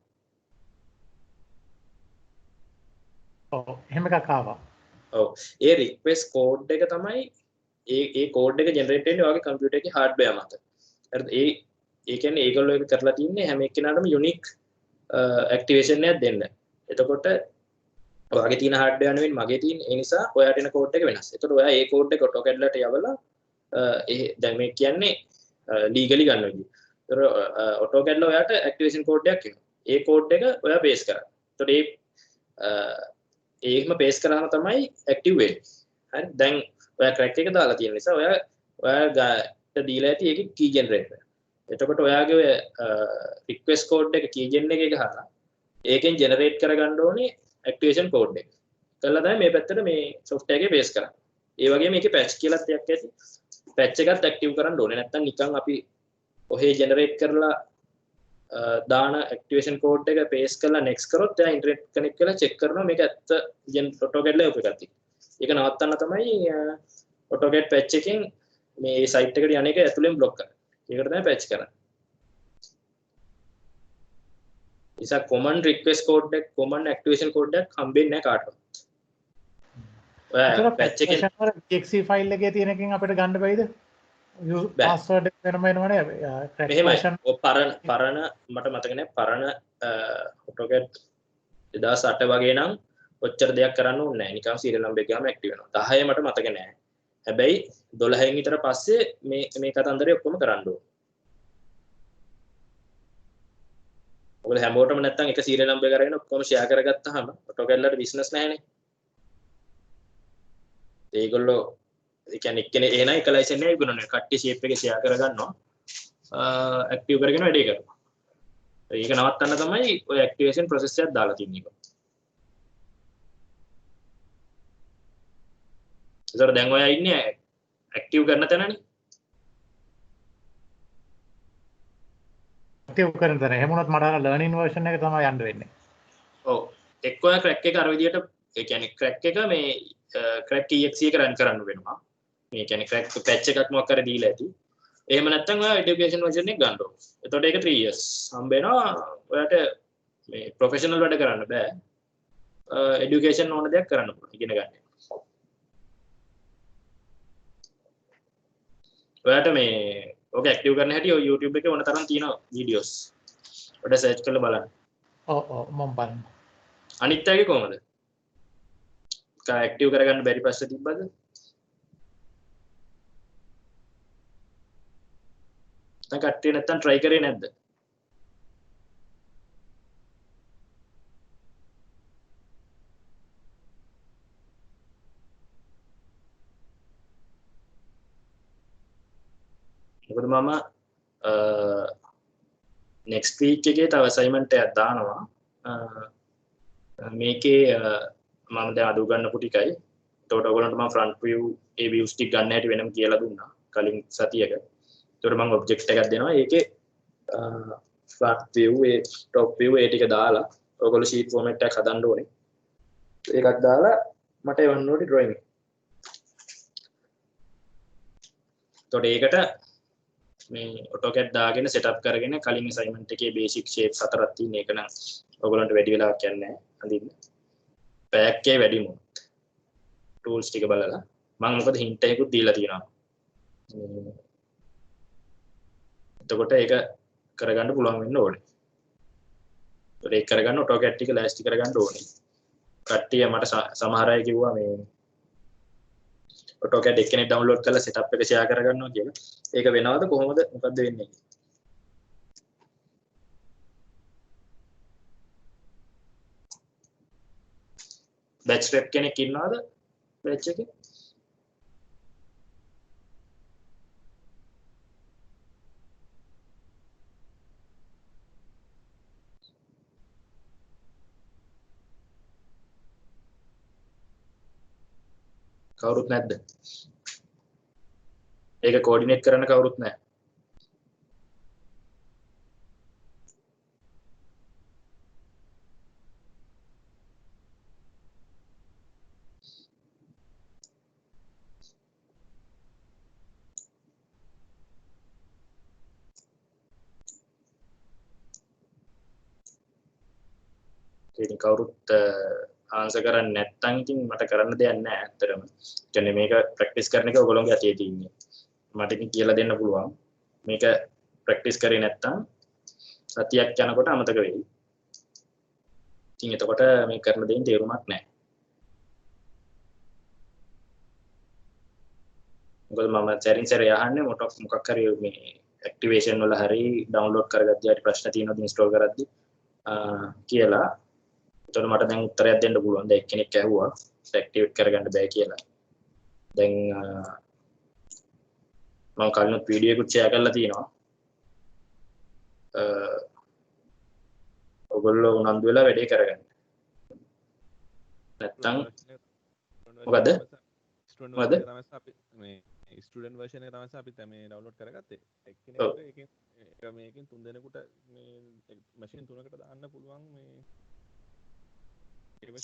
ඔව් එහෙම එකක් ආවා. ඔව් ඒ රික්වෙස්ට් කෝඩ් එක තමයි ඒ කෝඩ් එක ජෙනරේට් වෙන්නේ ඔයාගේ කම්පියුටර් එකේ හાર્ඩ්වෙයාර් මත. හරිද? ඒ කියන්නේ ඒගොල්ලෝ ඒක කරලා තින්නේ හැම එක්කෙනාටම යුනික් ඇක්ටිවේෂන් එකක් දෙන්න. එතකොට ඔයාගේ තියෙන හાર્ඩ්වෙයාර් නෙවෙයි මගේ තියෙන. ඒ නිසා ඔයාට එන කෝඩ් එක වෙනස්. එතකොට ඔයා ඒ කෝඩ් එක AutoCAD ලට යවලා දැන් මේ කියන්නේ ලීගලි ගන්න විදිහ. ඒතර AutoCAD ල ඔයාට ඇක්ටිවේෂන් කෝඩ් එකක් එනවා. ඒ කෝඩ් එක ඔයා පේස් කරා. එතකොට ඒකම පේස් කරාම තමයි ඇක්ටිව් වෙන්නේ. හරි? දැන් ඔයා ක්‍රැක් එක දාලා තියෙන නිසා ඔයාට දීලා ඇති ඒකේ කී ජෙනරේට් වෙනවා. එතකොට ඔයාගේ ඔය රික්වෙස්ට් කෝඩ් එක කී ජෙන් එකේ ගහලා ඒකෙන් ජෙනරේට් කරගන්න ඕනේ ඇක්ටිවේෂන් කෝඩ් එක. කළා තමයි මේ පැත්තට මේ software එකේ පේස් කරන්නේ. ඒ වගේම මේකේ පැච් කියලා එකක් ඇති. පැච් එකත් ඇක්ටිව් කරන්න ඕනේ. නැත්නම් නිකන් අපි ඔහේ ජෙනරේට් කරලා දාන ඇක්ටිවේෂන් කෝඩ් එක පේස් කරලා නෙක්ස්ට් කරොත් එයා ඉන්ටර්නෙට් කනෙක්ට් කරලා චෙක් කරනවා මේක ඇත්ත AutoCAD ල උප එකක්. ඒක නවත්තන්න තමයි AutoCAD පැච් එකෙන් මේ සයිට් එකට යන එක ඇතුලෙන් බ්ලොක් කරන්නේ. ඒකට තමයි පැච් කරන්නේ. නිසා common request code එක common activation code එකක් හම්බෙන්නේ නැහැ කාටවත්. ඔය පැච් එකෙන් exe ෆයිල් එකේ තියෙන එකෙන් අපිට ගන්න බැයිද? පාස්වර්ඩ් එක වෙනම එනවනේ. මෙහෙමයි. ඔය පරණ මට මතක නැහැ පරණ AutoCAD 2008 වගේ නම් ඔච්චර දෙයක් කරන්න ඕනේ නැහැ. නිකන් serial number එක ගාම active වෙනවා. 10 මට මතක නැහැ. හැබැයි 12න් විතර පස්සේ මේ කතන්දරේ ඔක්කොම කරන්න ඕනේ. ඔයගොල්ලෝ හැමෝටම නැත්තම් එක serial number එක අරගෙන ඔක්කොම share කරගත්තාම AutoCAD වලට business නැහැනේ. ඒගොල්ලෝ ඒ කියන්නේ එක්කෙනේ එහෙනම් එක license එකයි ගුණනේ කට්ටිය shape එක share කරගන්නවා. active කරගෙන වැඩේ කරනවා. ඒක නවත්තන්න තමයි ඔය activation process එකක් දාලා තින්නේ. ඒතර දැන් ඔයා ඉන්නේ active කරන තැනනේ. active කරන තැන. එහෙම වුණොත් මට අර learning version එක තමයි යන්න වෙන්නේ. ඔව්. එක්ක ඔයා crack එක අර විදියට ඒ කියන්නේ crack එක මේ crack exe එක run කරන්න වෙනවා. මේ කියන්නේ crack patch එකක් මොකක් කර දීලා ඇති. එහෙම නැත්නම් ඔයා education version එක ගන්න ඕනේ. එතකොට ඒක 3 years හම්බ වෙනවා. ඔයාට මේ professional වැඩ කරන්න බෑ. education ඕන දෙයක් කරන්න පුළුවන්. ඉගෙන ගන්න. ඔයාට මේ ඕක ඇක්ටිව් කරන්න හැටි ඔය YouTube එකේ ඕන තරම් තියෙනවා වීඩියෝස්. ඔඩ සර්ච් කරලා බලන්න. ඔව් මම බලන්න. අනිත් අයගේ කොහමද? ඇක්ටිව් කරගන්න බැරි ප්‍රශ්න තිබ්බද? දැන් කට්ටිය නැත්තම් try කරේ නැද්ද? මොකද මම next week එකේ තව assignment එකක් දානවා. මේකේ මම දැන් අඩු ගන්න පුටිකයි. එතකොට ඔයගොල්ලන්ට මම front view ඒ views ටික ගන්න හැටි වෙනම කියලා දුන්නා කලින් සතියක. එතකොට මම object එකක් දෙනවා. ඒකේ front view ඒ top view ඒ ටික දාලා ඔයගොල්ලෝ sheet format එකක් හදන්න ඕනේ. ඒකක් දාලා මට එවන්න ඕනේ drawing එක. එතකොට ඒකට මේ AutoCAD දාගෙන setup කරගෙන කලින් assignment එකේ basic shapes හතරක් තියෙන එක නම් ඔයගොල්ලන්ට වැඩි වෙලාවක් යන්නේ නැහැ අඳින්න. පැයක් එකේ වැඩිම tools ටික බලලා මම මොකද hint එකකුත් දීලා තියෙනවා. එතකොට ඒක කරගන්න පුළුවන් වෙන්න ඕනේ. ඒක කරගන්න AutoCAD ටික ලෑස්ති කරගන්න ඕනේ. කට්ටිය මට සමහර අය කිව්වා මේ AutoCAD එකනේ ඩවුන්ලෝඩ් කරලා setup එක share කරගන්නවා කියලා. ඒක වෙනවද කොහොමද මොකද්ද වෙන්නේ? batch rep කෙනෙක් ඉන්නවද batch එකේ? කවුරුත් නැද්ද? ඒක කෝඩිනේට් කරන්න කවුරුත් නැහැ. ඉතින් කවුරුත් ආන්සර් කරන්නේ නැත්නම් ඉතින් මට කරන්න දෙයක් නැහැ ඇත්තටම. කියන්නේ මේක ප්‍රැක්ටිස් කරන එක ඔයගොල්ලෝගේ අතේ තියෙන්නේ. මට ඉතින් කියලා දෙන්න පුළුවන්. මේක ප්‍රැක්ටිස් කරේ නැත්නම් සතියක් යනකොට අමතක වෙයි. ඉතින් එතකොට මේ කරන දෙයින් තේරුමක් නැහැ. මොකද මම සැරින් සැරේ අහන්නේ මොකක් හරි මේ ඇක්ටිවේෂන් වල හරි ඩවුන්ලෝඩ් කරගද්දී හරි ප්‍රශ්න තියෙනවද ඉන්ස්ටෝල් කරද්දී කියලා. එතකොට මට දැන් උත්තරයක් දෙන්න පුළුවන්. දැන් එක්කෙනෙක් ඇහුවා ඇක්ටිවේට් කරගන්න බෑ කියලා. දැන් මම කලින් වීඩියෝ එකක් ෂෙයා කරලා තියෙනවා. ඔයගොල්ලෝ උනන්දු වෙලා වැඩේ කරගන්න. නැත්තම් මොකද? මොකද? මේ ස්ටුඩන්ට් version එක තමයි අපි මේ ඩවුන්ලෝඩ් කරගත්තේ. එක්කෙනෙකුට ඒකෙන් මේකෙන් 3 දෙනෙකුට මේ මැෂින් 3කට දාන්න පුළුවන් මේ.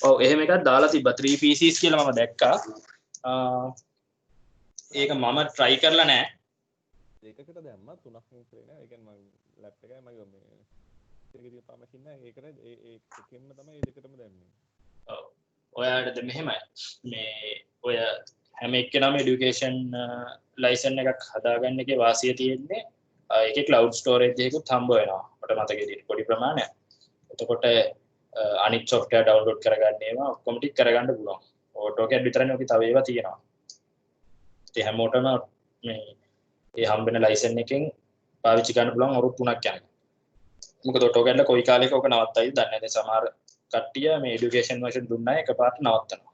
ඔව් එහෙම එකක් දාලා තිබ්බා 3 PCs කියලා මම දැක්කා. ඒක මම try කරලා නැහැ. ඒකකට දැම්මා 3ක් කරේ නෑ. ඒ කියන්නේ මම ලැප් එකයි මගේ මේ එකේ තියෙන පා මැෂින් එක ඒකට ඒකෙන්ම තමයි ඒ දෙකටම දැම්මේ. ඔව්. ඔයාලට මෙහෙමයි. මේ ඔය හැම එක්කෙනාම এডুকেෂන් ලයිසන් එකක් හදාගන්න එකේ වාසිය තියෙන්නේ ඒකේ cloud storage එකකුත් හම්බ වෙනවා. මට මතක විදිහට පොඩි ප්‍රමාණයක්. එතකොට අනිත් software download කරගන්න ඒවා ඔක්කොම ටික කරගන්න පුළුවන්. AutoCAD විතරනේ ඔකේ තව ඒවා තියෙනවා. ඒ හැමෝටම මේ ඒ හම්බෙන ලයිසන් එකෙන් පාවිච්චි කරන්න පුළුවන් අවුරුදු 3ක් යනකම්. මොකද AutoCAD ලා කොයි කාලෙක ඔක නවත්තයිද දන්නේ නැහැ. සමහර කට්ටිය මේ এডুকেෂන් version දුන්නා එකපාරට නවත්තනවා.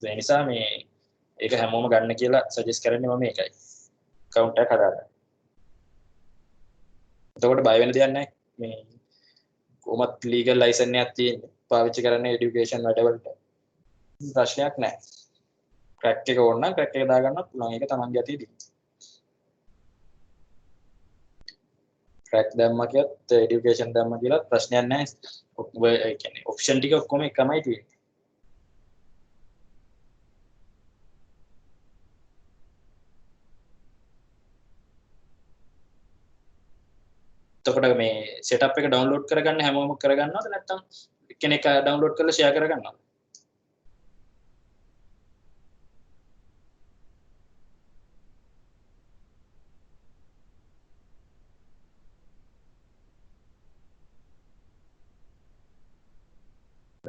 ඒ නිසා මේ ඒක හැමෝම ගන්න කියලා සජෙස්ට් කරන්නේ මම ඒකයි. account එක හදාගන්න. එතකොට බය වෙන්න දෙයක් නැහැ. මේ කොහොමත් legal license එකක් තියෙන්නේ. පාවිච්චි කරන්නේ এডুকেෂන් වැඩවලට. ප්‍රශ්නයක් නැහැ. crack එක ඕන නම් crack එක දාගන්නත් පුළුවන්. ඒක තමන්ගේ අතේදී. crack දැම්මා කියත් এডুকেෂන් දැම්මා කියලා ප්‍රශ්නයක් නැහැ. ඒ කියන්නේ ඔප්ෂන් ටික ඔක්කොම එකමයි තියෙන්නේ. එතකොට මේ setup එක download කරගන්න හැමෝම කරගන්නවද නැත්නම් කෙනෙක් download කරලා share කරගන්නවද?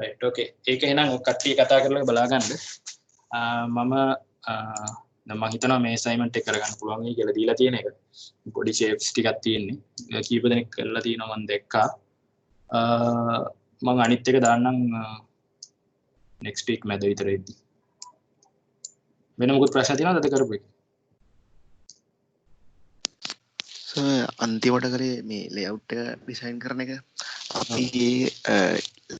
right okay ඒක එහෙනම් කට්ටිය කතා කරලා බලා ගන්න. මම මම හිතනවා මේ assignment එක කරගන්න පුළුවන් වෙයි කියලා දීලා තියෙන එක. පොඩි shapes ටිකක් තියෙන්නේ. කීප දෙනෙක් කරලා තියෙනවා මම දැක්කා. මම අනිත් එක දාන්නම් next week මැද විතර එද්දි. වෙන මොකද ප්‍රශ්න තියෙනවද අද කරපු එක? අන්තිමට කරේ මේ layout එක design කරන එක. අපි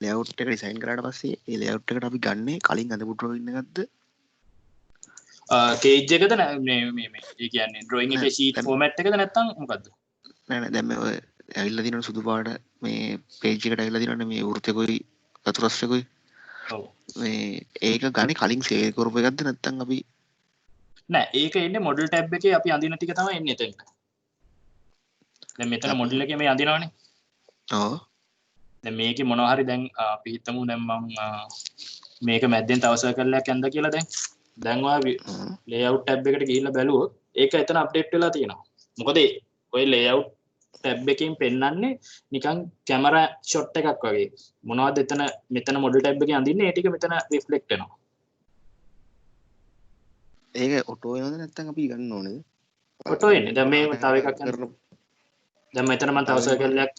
layout එක design කරාට පස්සේ ඒ layout එකට අපි ගන්නේ කලින් අඳපු drawing එකක්ද? cage එකද මේ ඒ කියන්නේ drawing එකේ sheet format එකද නැත්නම් මොකද්ද? නෑ නෑ දැන් මේ ඔය ඇවිල්ලා තියෙන සුදු පාට මේ page එකට ඇවිල්ලා තියෙනවනේ මේ වෘත්තයකයි චතුරස්‍රයකයි. ඔව්. මේ ඒක ගන්නේ කලින් save කරපු එකක්ද නැත්නම් අපි නෑ ඒක එන්නේ model tab එකේ අපි අඳින ටික තමයි එන්නේ එතනට. දැන් මෙතන model එකේ මේ අඳිනවනේ. ඔව්. දැන් මේකේ මොනවා හරි දැන් අපි හිතමු දැන් මම මේක මැද්දෙන් තව circle එකක් ඇඳලා කියලා දැන් ඔයා layout tab එකට ගිහිල්ලා බැලුවොත් ඒක එතන අප්ඩේට් වෙලා තියෙනවා. මොකද ඔය layout tab එකකින් පෙන්නන්නේ නිකන් කැමරා shot එකක් වගේ. මොනවද එතන මෙතන model tab එකේ අඳින්නේ ඒ ටික මෙතන reflect වෙනවා. ඒක ඔටෝ වෙනවද නැත්නම් අපි ගන්න ඕනේද? ඔටෝ එන්නේ. දැන් මේ තව එකක් යනවා. දැන් මෙතන මම තව සර්කල් එකක්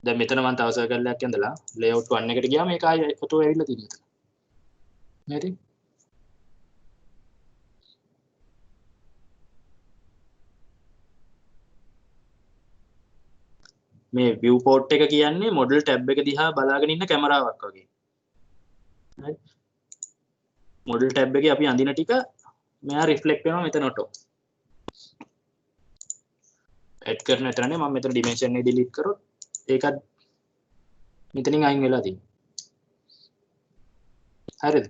දැන් මෙතන මම තව සර්කල් එකක් ඇඳලා layout 1 එකට ගියාම ඒක ආයෙ ඔටෝ ඇවිල්ලා තියෙනවා. හරි. මේ view port එක කියන්නේ model tab එක දිහා බලාගෙන ඉන්න කැමරාවක් වගේ. right model tab එකේ අපි අඳින ටික මෙයා reflect වෙනවා මෙතන ඔටෝ. add කරන විතරනේ මම මෙතන dimension එක delete කරොත් ඒකත් මෙතනින් අයින් වෙලා තියෙනවා. හරිද?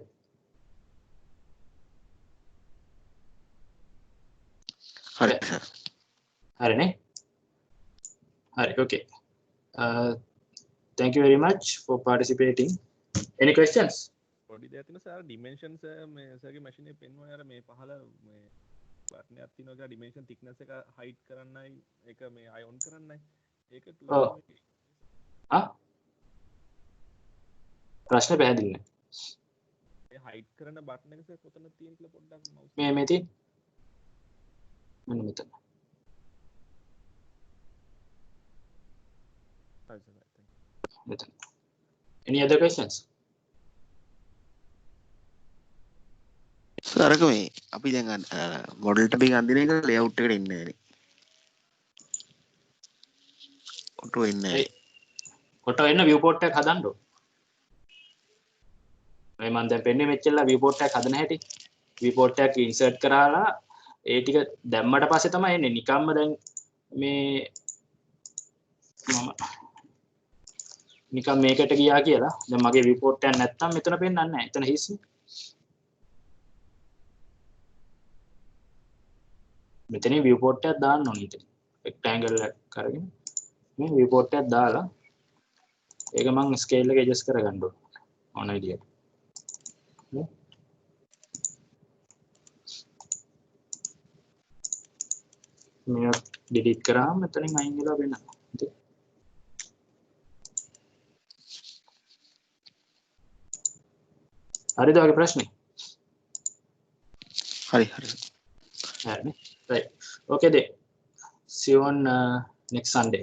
හරි සර්. හරිනේ. හරි okay. Thank you very much for participating. Any questions? පොඩි දෙයක් තියෙනවා සර් ඩිමෙන්ෂන්ස් මේ සර්ගේ මැෂින් එකේ පෙන්වන අර මේ පහළ මේ බටන් එකක් තියෙනවා කියලා ඩිමෙන්ෂන් thickness එක හයිට් කරන්නයි ඒක මේ අය ඔන් කරන්නයි ඒක ඔව්. ප්‍රශ්න පැහැදිලි නැහැ. ඒ හයිට් කරන බටන් එක සර් කොතනද තියෙන කියලා පොඩ්ඩක් මවුස් මේ තියෙන මෙන්න මෙතන. හරි සර් මෙතන. Any other questions? සර් අරක මේ අපි දැන් මොඩල් ටැබ් එක අඳින එක ලේඅවුට් එකට එන්නේ නැහැ නේ. ඔටෝ එන්නේ නැහැ. ඔටෝ එන්න viewport එකක් හදන්න ඕන. මේ මම දැන් පෙන්නේ මෙච්චරලා viewport එකක් හදන හැටි. viewport එකක් insert කරාලා ඒ ටික දැම්මට පස්සේ තමයි එන්නේ. නිකම්ම දැන් මේ මම නිකම් මේකට ගියා කියලා දැන් මගේ viewport එකක් නැත්තම් මෙතන පෙන්නන්නේ නැහැ. එතන හිස්නේ. මෙතනින් viewport එකක් දාන්න ඕනේ ඉතින්. rectangle එකක් අරගෙන මේ viewport එකක් දාලා ඒක මම scale එක adjust කරගන්න ඕන විදියට. මේක delete කරාම මෙතනින් අයින් වෙලා වෙනවා. හරිද ඔයගේ ප්‍රශ්නේ? හරි. Right. Okay then. See you on next Sunday.